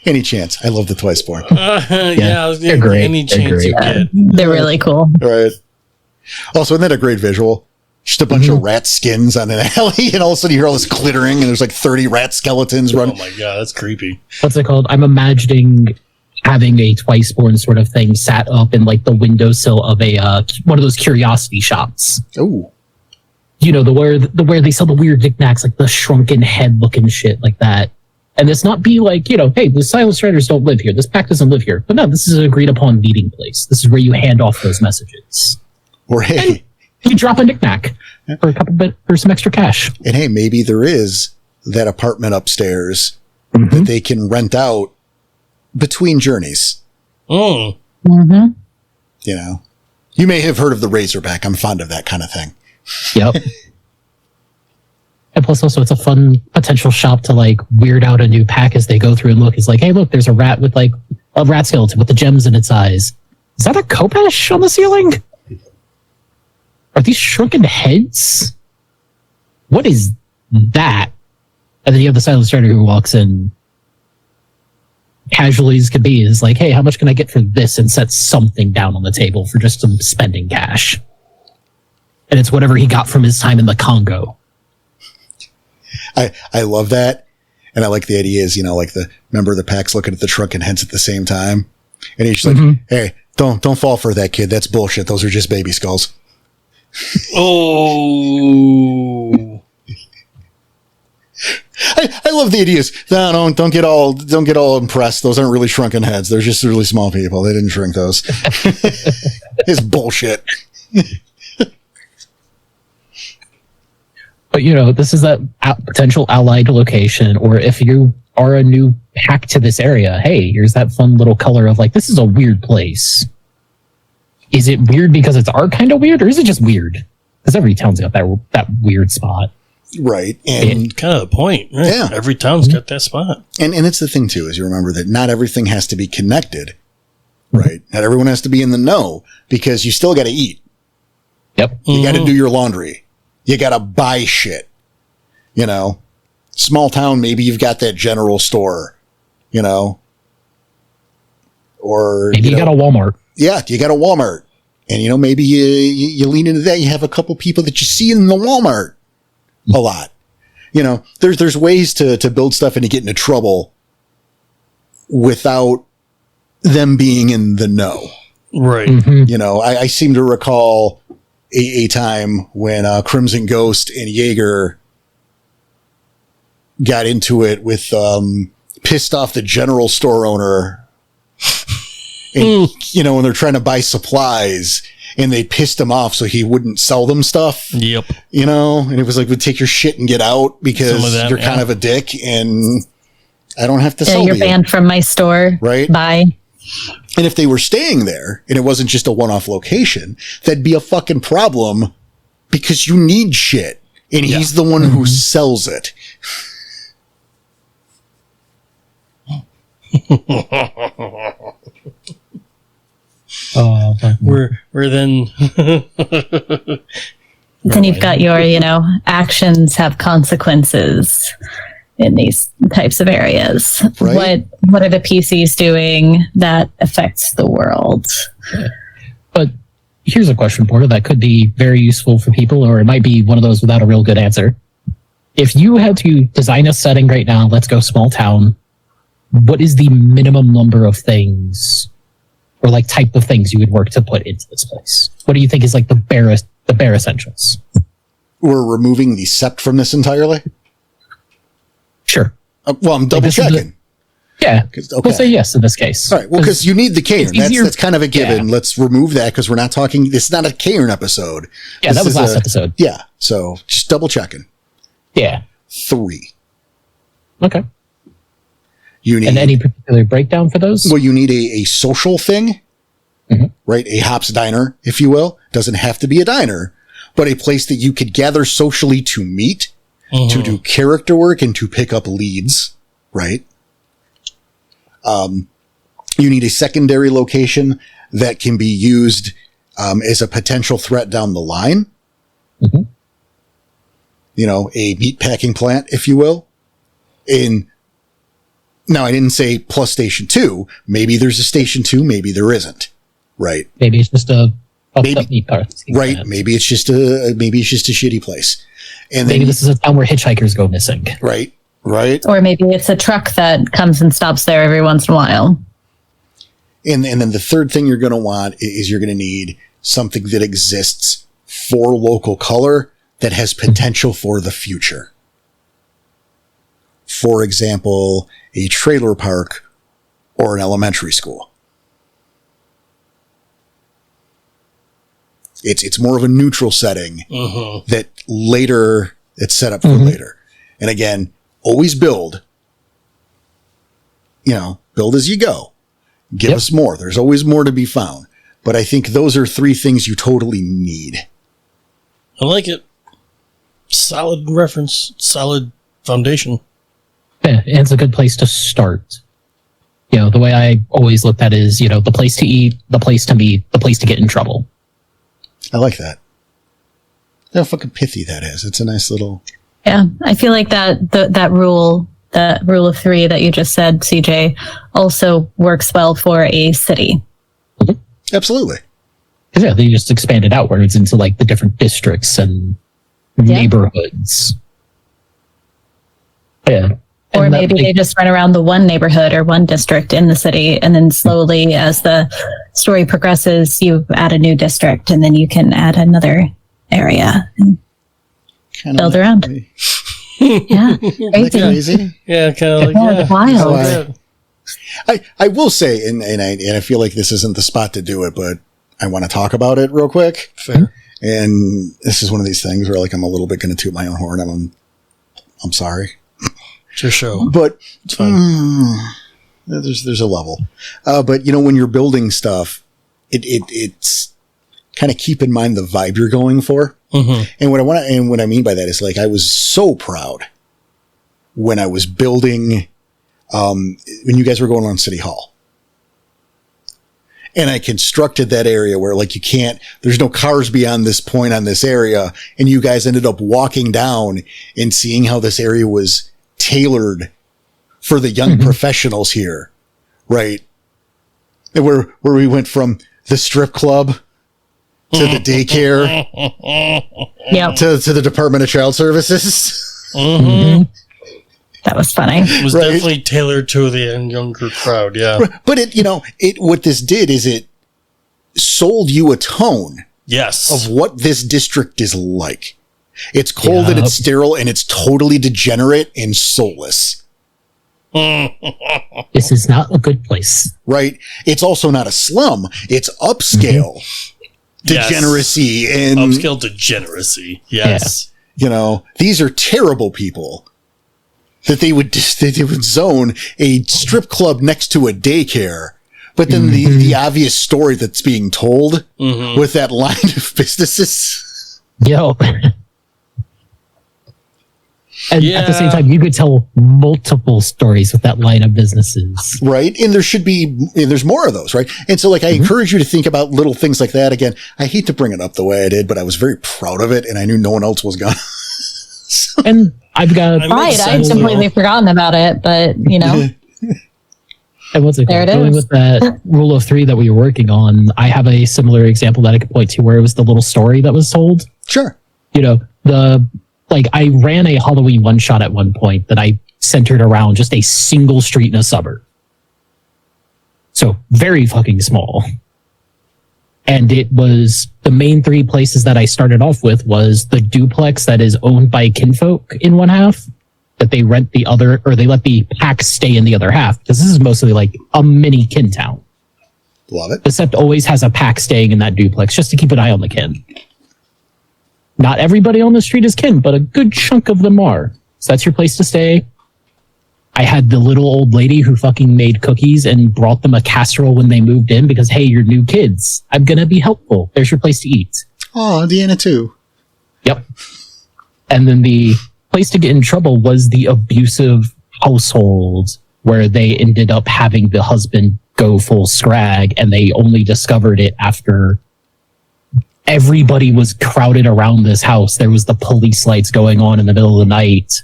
Any chance? I love the Twice Born. They're great. Any They're chance great. you get. They're really cool. Right. Also, isn't that a great visual? Just a bunch of rat skins on an alley, and all of a sudden you hear all this clittering, and there's like 30 rat skeletons running. Oh my God, that's creepy. What's it called? I'm imagining having a Twice Born sort of thing sat up in like the windowsill of a one of those curiosity shops. Oh. The where they sell the weird knickknacks, like the shrunken head looking shit like that. And this not be like, hey, the Silent Striders don't live here. This pack doesn't live here. But no, this is an agreed upon meeting place. This is where you hand off those messages. Or hey, you drop a knickknack for some extra cash. And hey, maybe there is that apartment upstairs that they can rent out between journeys. Oh. Mm-hmm. You may have heard of the Razorback. I'm fond of that kind of thing. Yep. And plus also it's a fun potential shop to like weird out a new pack as they go through and look. It's like, hey, look, there's a rat with like a rat skeleton with the gems in its eyes. Is that a Kopesh on the ceiling? Are these shrunken heads? What is that? And then you have the Silent Strider who walks in casually as could be, is like, hey, how much can I get for this? And sets something down on the table for just some spending cash. And it's whatever he got from his time in the Congo. I love that. And I like the idea is, like the member of the pack's looking at the shrunken heads at the same time. And he's just like, hey, don't fall for that, kid. That's bullshit. Those are just baby skulls. Oh. I love the ideas. No, don't get all impressed. Those aren't really shrunken heads. They're just really small people. They didn't shrink those. It's bullshit. But this is that potential allied location, or if you are a new pack to this area, hey, here's that fun little color of like, this is a weird place. Is it weird because it's our kind of weird, or is it just weird? Because every town's got that weird spot. Right. And kind of the point, right? Yeah. Every town's got that spot. And it's the thing too, is you remember that not everything has to be connected, right? Not everyone has to be in the know, because you still got to eat. Yep. You got to do your laundry. You got to buy shit. You know, small town, maybe you've got that general store, you know, or Maybe you got a Walmart. Yeah, you got a Walmart, and you know, maybe you lean into that. You have a couple people that you see in the Walmart a lot. You know, there's ways to build stuff and to get into trouble without them being in the know. Right. Mm-hmm. You know, I seem to recall a time when Crimson Ghost and Jaeger got into it with pissed off the general store owner. And, you know, when they're trying to buy supplies and they pissed him off so he wouldn't sell them stuff. Yep. You know, and it was like, take your shit and get out because That, you're kind of a dick and I don't have to sell you're you. banned from my store. Right. Bye. And if they were staying there and it wasn't just a one-off location, that'd be a fucking problem because you need shit and he's the one who sells it. Oh, We're then. Then you've got your, actions have consequences in these types of areas. Right. What are the PCs doing that affects the world? but here's a question, Porter, that could be very useful for people, or it might be one of those without a real good answer. If you had to design a setting right now, let's go small town, what is the minimum number of things or like type of things you would work to put into this place? What do you think is like the bare essentials? We're removing the sept from this entirely? Sure. Well, I'm double checking. Yeah. Okay. We'll say yes in this case. All right. Well, because you need the cairn. That's kind of a given. Yeah. Let's remove that because we're not talking. This is not a cairn episode. Yeah, This that was is last episode. Yeah. So just double checking. Yeah. 3. Okay. You need And any particular breakdown for those? Well, you need a social thing, right? A hops diner, if you will. Doesn't have to be a diner, but a place that you could gather socially to meet, to do character work, and to pick up leads, right? You need a secondary location that can be used as a potential threat down the line. You know, a meat packing plant, if you will. Now, I didn't say plus station 2. Maybe there's a station 2. Maybe there isn't. Right. Maybe it's just a meat part. Right. Maybe it's just a shitty place. And Maybe then, this is a town where hitchhikers go missing. right. Right. Or maybe it's a truck that comes and stops there every once in a while. And then the third thing you're going to want is you're going to need something that exists for local color that has potential for the future. For example, a trailer park or an elementary school. It's more of a neutral setting that later it's set up for later. And again, always build. Build as you go. Give us more. There's always more to be found. But I think those are 3 things you totally need. I like it. Solid reference, solid foundation. Yeah, and it's a good place to start. The way I always looked at it is, the place to eat, the place to meet, the place to get in trouble. I like that. How fucking pithy that is. It's a nice little... Yeah, I feel like that rule of 3 that you just said, CJ, also works well for a city. Absolutely. Yeah, they just expanded outwards into like the different districts and neighborhoods. Yeah. Or maybe they just run around the one neighborhood or one district in the city, and then slowly, as the story progresses, you add a new district, and then you can add another area and build around. Yeah, Crazy. Yeah, kind of like wild. I will say, and I feel like this isn't the spot to do it, but I want to talk about it real quick. Fair. And this is one of these things where, like, I'm a little bit going to toot my own horn. I'm sorry. It's your show. But there's a level. But when you're building stuff, it's kind of keep in mind the vibe you're going for. And what I mean by that is like I was so proud when I was building when you guys were going on City Hall. And I constructed that area where like there's no cars beyond this point on this area. And you guys ended up walking down and seeing how this area was tailored for the young professionals here. Right. And where we went from the strip club to the daycare to the Department of Child Services. That was funny. It was definitely tailored to the younger crowd, yeah. But what this did is it sold you a tone of what this district is like. It's cold and it's sterile and it's totally degenerate and soulless. This is not a good place. Right? It's also not a slum. It's upscale degeneracy and upscale degeneracy. Yes. Yeah. These are terrible people. That they would zone a strip club next to a daycare, but then the obvious story that's being told with that line of businesses. Yo. And at the same time, you could tell multiple stories with that line of businesses. Right. And there's more of those, right? And so like, I encourage you to think about little things like that. Again, I hate to bring it up the way I did, but I was very proud of it and I knew no one else was gonna. And I've got I'd completely forgotten about it, but and what's it called? There it Going is. with that rule of 3 that we were working on, I have a similar example that I could point to where it was the little story that was told. Sure. I ran a Halloween one shot at one point that I centered around just a single street in a suburb. So very fucking small. And it was the main 3 places that I started off with was the duplex that is owned by kinfolk in one half, that they rent the other, or they let the pack stay in the other half, because this is mostly like a mini kin town. Love it. The Sept always has a pack staying in that duplex just to keep an eye on the kin. Not everybody on the street is kin, but a good chunk of them are. So that's your place to stay. I had the little old lady who fucking made cookies and brought them a casserole when they moved in because, hey, you're new kids. I'm going to be helpful. There's your place to eat. Oh, Deanna too. Yep. And then the place to get in trouble was the abusive household where they ended up having the husband go full scrag and they only discovered it after everybody was crowded around this house. There was the police lights going on in the middle of the night.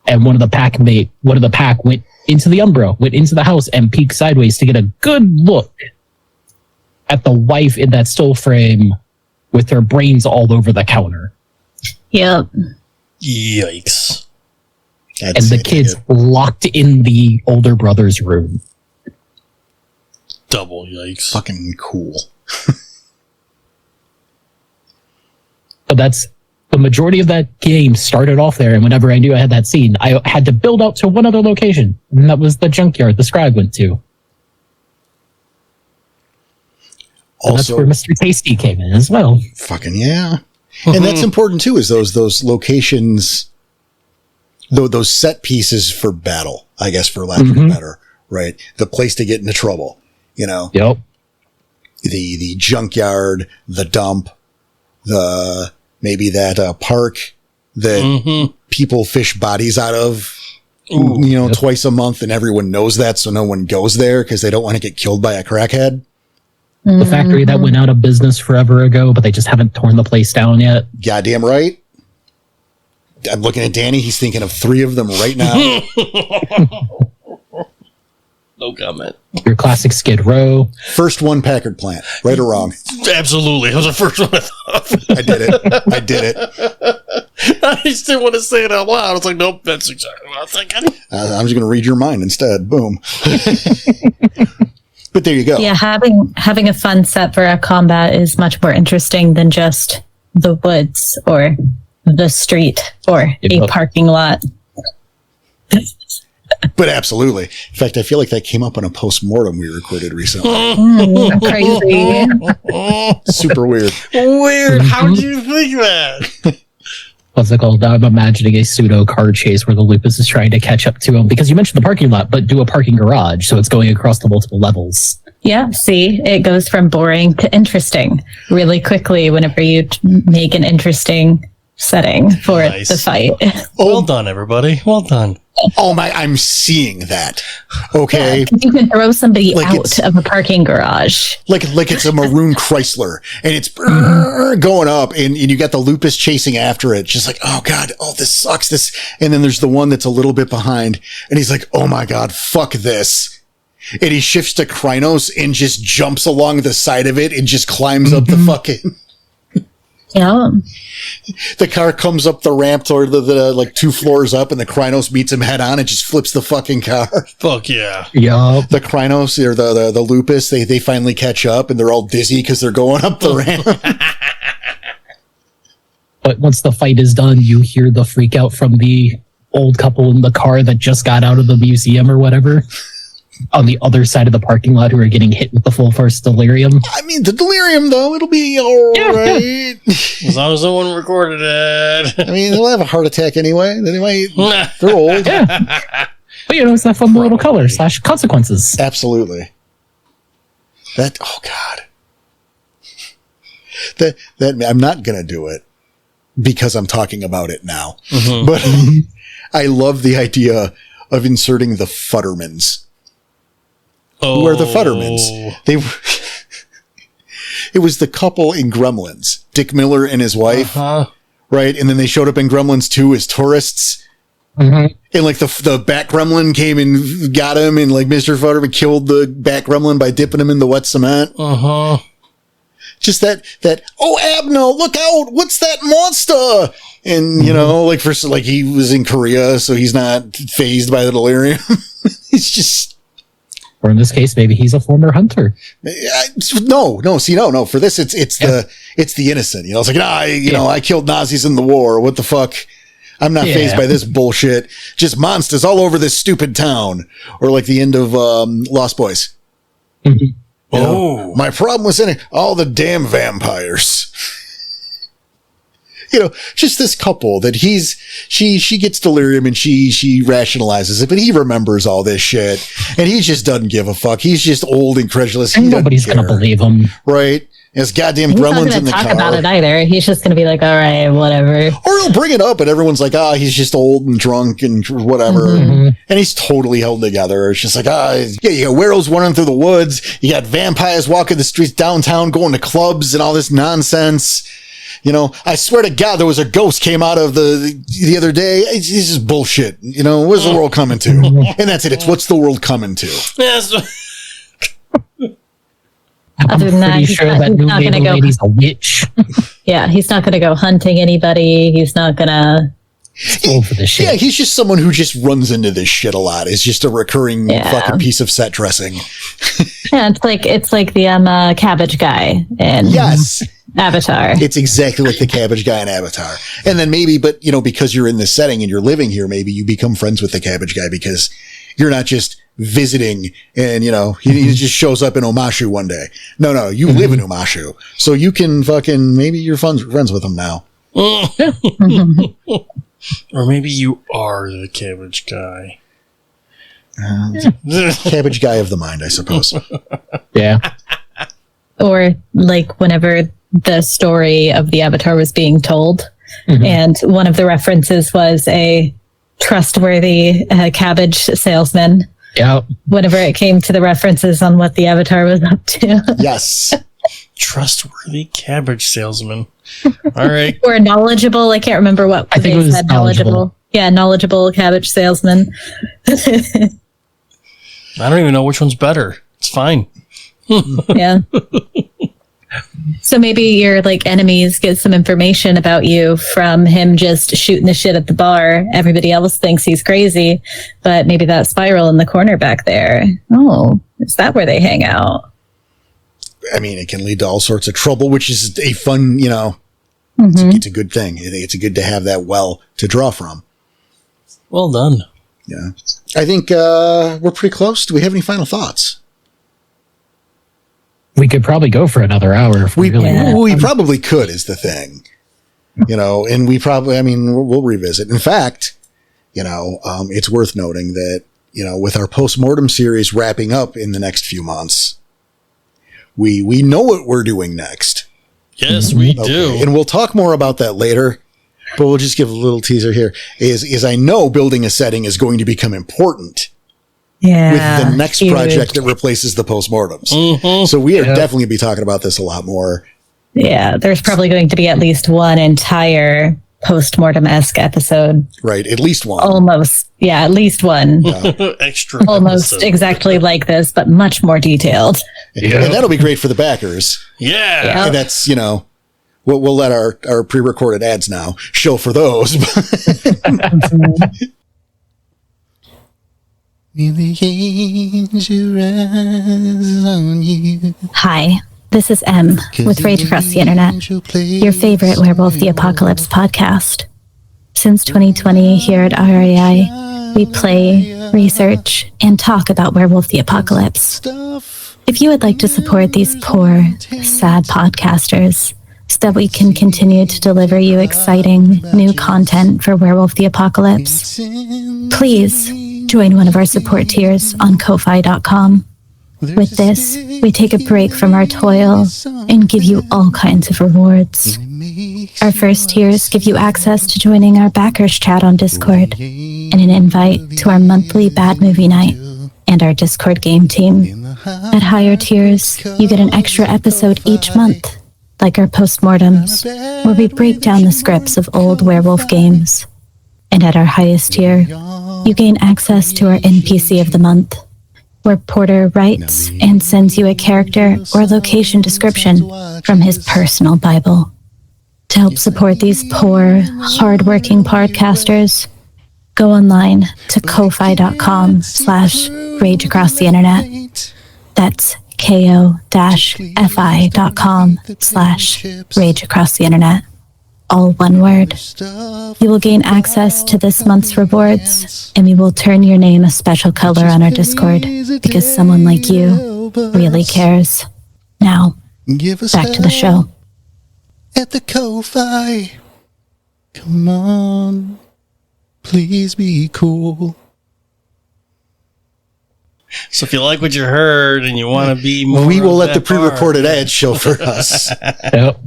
And one of the pack went into the Umbro, went into the house and peeked sideways to get a good look at the wife in that still frame with her brains all over the counter. Yep. Yikes. And the kids locked in the older brother's room. Double yikes. Fucking cool. But that's the majority of that game started off there. And whenever I knew I had that scene, I had to build out to one other location. And that was the junkyard the Scrag went to. And that's where Mr. Tasty came in as well. Fucking yeah. And that's important too, is those locations, those set pieces for battle, I guess, for lack of a better, right? The place to get into trouble, Yep. The junkyard, the dump, maybe that park that people fish bodies out of, twice a month, and everyone knows that, so no one goes there because they don't want to get killed by a crackhead. The factory that went out of business forever ago, but they just haven't torn the place down yet. Goddamn right. I'm looking at Danny. He's thinking of 3 of them right now. No comment. Your classic Skid Row. First one Packard plant. Right or wrong? Absolutely. It was the first one I thought. I did it. I just didn't want to say it out loud. I was like, nope, that's exactly what I was thinking. I'm just going to read your mind instead. Boom. But there you go. Yeah, having a fun set for a combat is much more interesting than just the woods or the street or a parking lot. But absolutely. In fact, I feel like that came up in a post-mortem we recorded recently. Crazy. Super weird. Weird. How did you think that? What's it called? I'm imagining a pseudo car chase where the Lupus is trying to catch up to him because you mentioned the parking lot, but do a parking garage, so it's going across the multiple levels. Yeah, see, it goes from boring to interesting really quickly whenever you make an interesting setting for the fight. Well done, everybody. Well done. Oh my, I'm seeing that. Okay. Yeah, you can throw somebody out of a parking garage. Like it's a maroon Chrysler and it's going up and you got the lupus chasing after it. Just like, oh God, oh, this sucks. And then there's the one that's a little bit behind and he's like, oh my God, fuck this. And he shifts to Krynos and just jumps along the side of it and just climbs up the fucking. Yeah. The car comes up the ramp toward the like 2 floors up and the Krynos meets him head on and just flips the fucking car. Fuck yeah. Yeah. The Krynos or the lupus, they finally catch up and they're all dizzy because they're going up the ramp. But once the fight is done, you hear the freak out from the old couple in the car that just got out of the museum or whatever. On the other side of the parking lot who are getting hit with the full force delirium. I mean, the delirium, though, it'll be all right. As long as no one recorded it. I mean, they'll have a heart attack anyway. They're old. Yeah. But, it's that fun little color / consequences. Absolutely. Oh, God. That I'm not going to do it because I'm talking about it now. Mm-hmm. But I love the idea of inserting the Futtermans. Who are the Futtermans? It was the couple in Gremlins, Dick Miller and his wife, right? And then they showed up in Gremlins 2 as tourists. Mm-hmm. And like the bat gremlin came and got him, and like Mr. Futterman killed the bat gremlin by dipping him in the wet cement. Just that, oh, Abno, look out! What's that monster? And, like he was in Korea, so he's not fazed by the delirium. He's just... Or in this case, maybe he's a former hunter. No. For this, it's the innocent. It's like, I killed Nazis in the war. What the fuck? I'm not fazed by this bullshit. Just monsters all over this stupid town. Or like the end of Lost Boys. Mm-hmm. My problem was in all the damn vampires. Just this couple that she gets delirium and she rationalizes it, but he remembers all this shit and he just doesn't give a fuck. He's just old and credulous. And nobody's going to believe him. Right. There's goddamn gremlins in the car. He's not going to talk about it either. He's just going to be like, all right, whatever. Or he'll bring it up and everyone's like, he's just old and drunk and whatever. Mm-hmm. And he's totally held together. It's just like, you got werewolves running through the woods. You got vampires walking the streets downtown, going to clubs and all this nonsense. I swear to God, there was a ghost came out of the other day. It's just bullshit. Where's the world coming to? And that's it. It's what's the world coming to? Other than that, pretty sure that new lady's a witch. Yeah, he's not going to go hunting anybody. He's not going to... For this shit. Yeah, he's just someone who just runs into this shit a lot. It's just a recurring fucking piece of set dressing. Yeah, it's like the cabbage guy in Avatar. It's exactly like the cabbage guy in Avatar. And then maybe, but because you're in this setting and you're living here, maybe you become friends with the cabbage guy because you're not just visiting and he just shows up in Omashu one day. No, you live in Omashu, so you can maybe you're friends with him now. Or maybe you are the cabbage guy. Cabbage guy of the mind, I suppose. Yeah. Or like whenever the story of the Avatar was being told, and one of the references was a trustworthy cabbage salesman. Yeah. Whenever it came to the references on what the Avatar was up to. Yes. Trustworthy cabbage salesman. All right. Or knowledgeable. I can't remember what I think it was said. knowledgeable. Yeah, knowledgeable cabbage salesman. I don't even know which one's better. It's fine. Yeah. So maybe your enemies get some information about you from him just shooting the shit at the bar. Everybody else thinks he's crazy, but maybe that spiral in the corner back there. Oh, is that where they hang out? I mean, it can lead to all sorts of trouble, which is a fun, it's a good thing. It's good to have that well to draw from. Well done. Yeah. I think we're pretty close. Do we have any final thoughts? We could probably go for another hour if we really want. We probably could is the thing. And we probably, we'll revisit. In fact, it's worth noting that, with our post-mortem series wrapping up in the next few months, we know what we're doing next. Yes, we do. And we'll talk more about that later, but we'll just give a little teaser here. Is I know building a setting is going to become important with the next project that replaces the postmortems. Mm-hmm. So we are definitely going to be talking about this a lot more. Yeah, there's probably going to be at least one entire postmortem-esque episode. Right, at least one. Almost. Yeah, at least one. Extra. Almost episode. exactly like this, but much more detailed. And that'll be great for the backers. Yeah. And that's, we'll let our pre-recorded ads now show for those. Hi, this is Em with Rage Across the Internet, your favorite Werewolf the Apocalypse podcast. Since 2020, here at RAI, we play, research, and talk about Werewolf the Apocalypse. If you would like to support these poor, sad podcasters so that we can continue to deliver you exciting new content for Werewolf the Apocalypse, please join one of our support tiers on Ko-Fi.com. With this, we take a break from our toil and give you all kinds of rewards. Our first tiers give you access to joining our backers chat on Discord and an invite to our monthly bad movie night and our Discord game team. At higher tiers, you get an extra episode each month, like our postmortems, where we break down the scripts of old werewolf games. And at our highest tier, you gain access to our NPC of the month, where Porter writes and sends you a character or location description from his personal Bible. To help support these poor, hardworking podcasters, go online to ko-fi.com/rage across the internet. That's ko-fi.com/rage across the internet. All one word. You will gain access to this month's rewards, and we will turn your name a special color on our Discord because someone like you really cares. Now, back to the show. At the Ko-Fi. Come on. Please be cool. So if you like what you heard and you want to be more, we will of let the that part- pre-recorded ads show for us. Yep.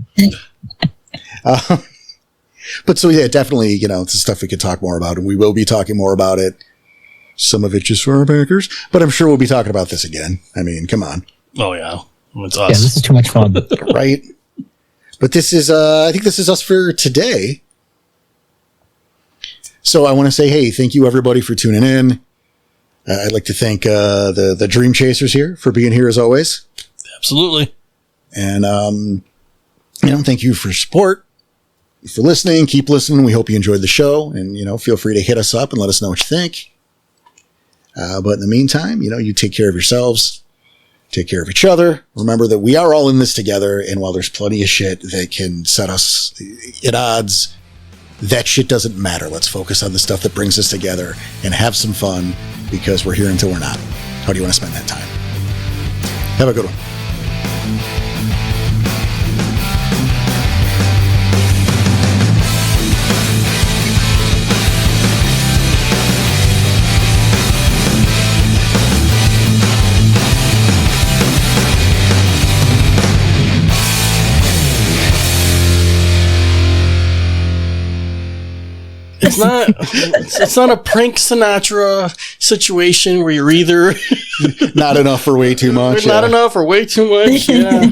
But so, yeah, definitely, it's stuff we could talk more about, and we will be talking more about it. Some of it just for our backers, but I'm sure we'll be talking about this again. I mean, come on. Oh, yeah. It's Yeah, us. this is too much fun. Right? But this is, I think this is us for today. So I want to say, hey, thank you everybody for tuning in. I'd like to thank the Dream Chasers here for being here as always. Absolutely. And, thank you for support, for listening. Keep listening. We hope you enjoyed the show, and, feel free to hit us up and let us know what you think. But in the meantime, you take care of yourselves, take care of each other. Remember that we are all in this together. And while there's plenty of shit that can set us at odds, that shit doesn't matter. Let's focus on the stuff that brings us together and have some fun, because we're here until we're not. How do you want to spend that time? Have a good one. It's not a prank Sinatra situation where you're either Not enough or way too much. not enough or way too much. Yeah.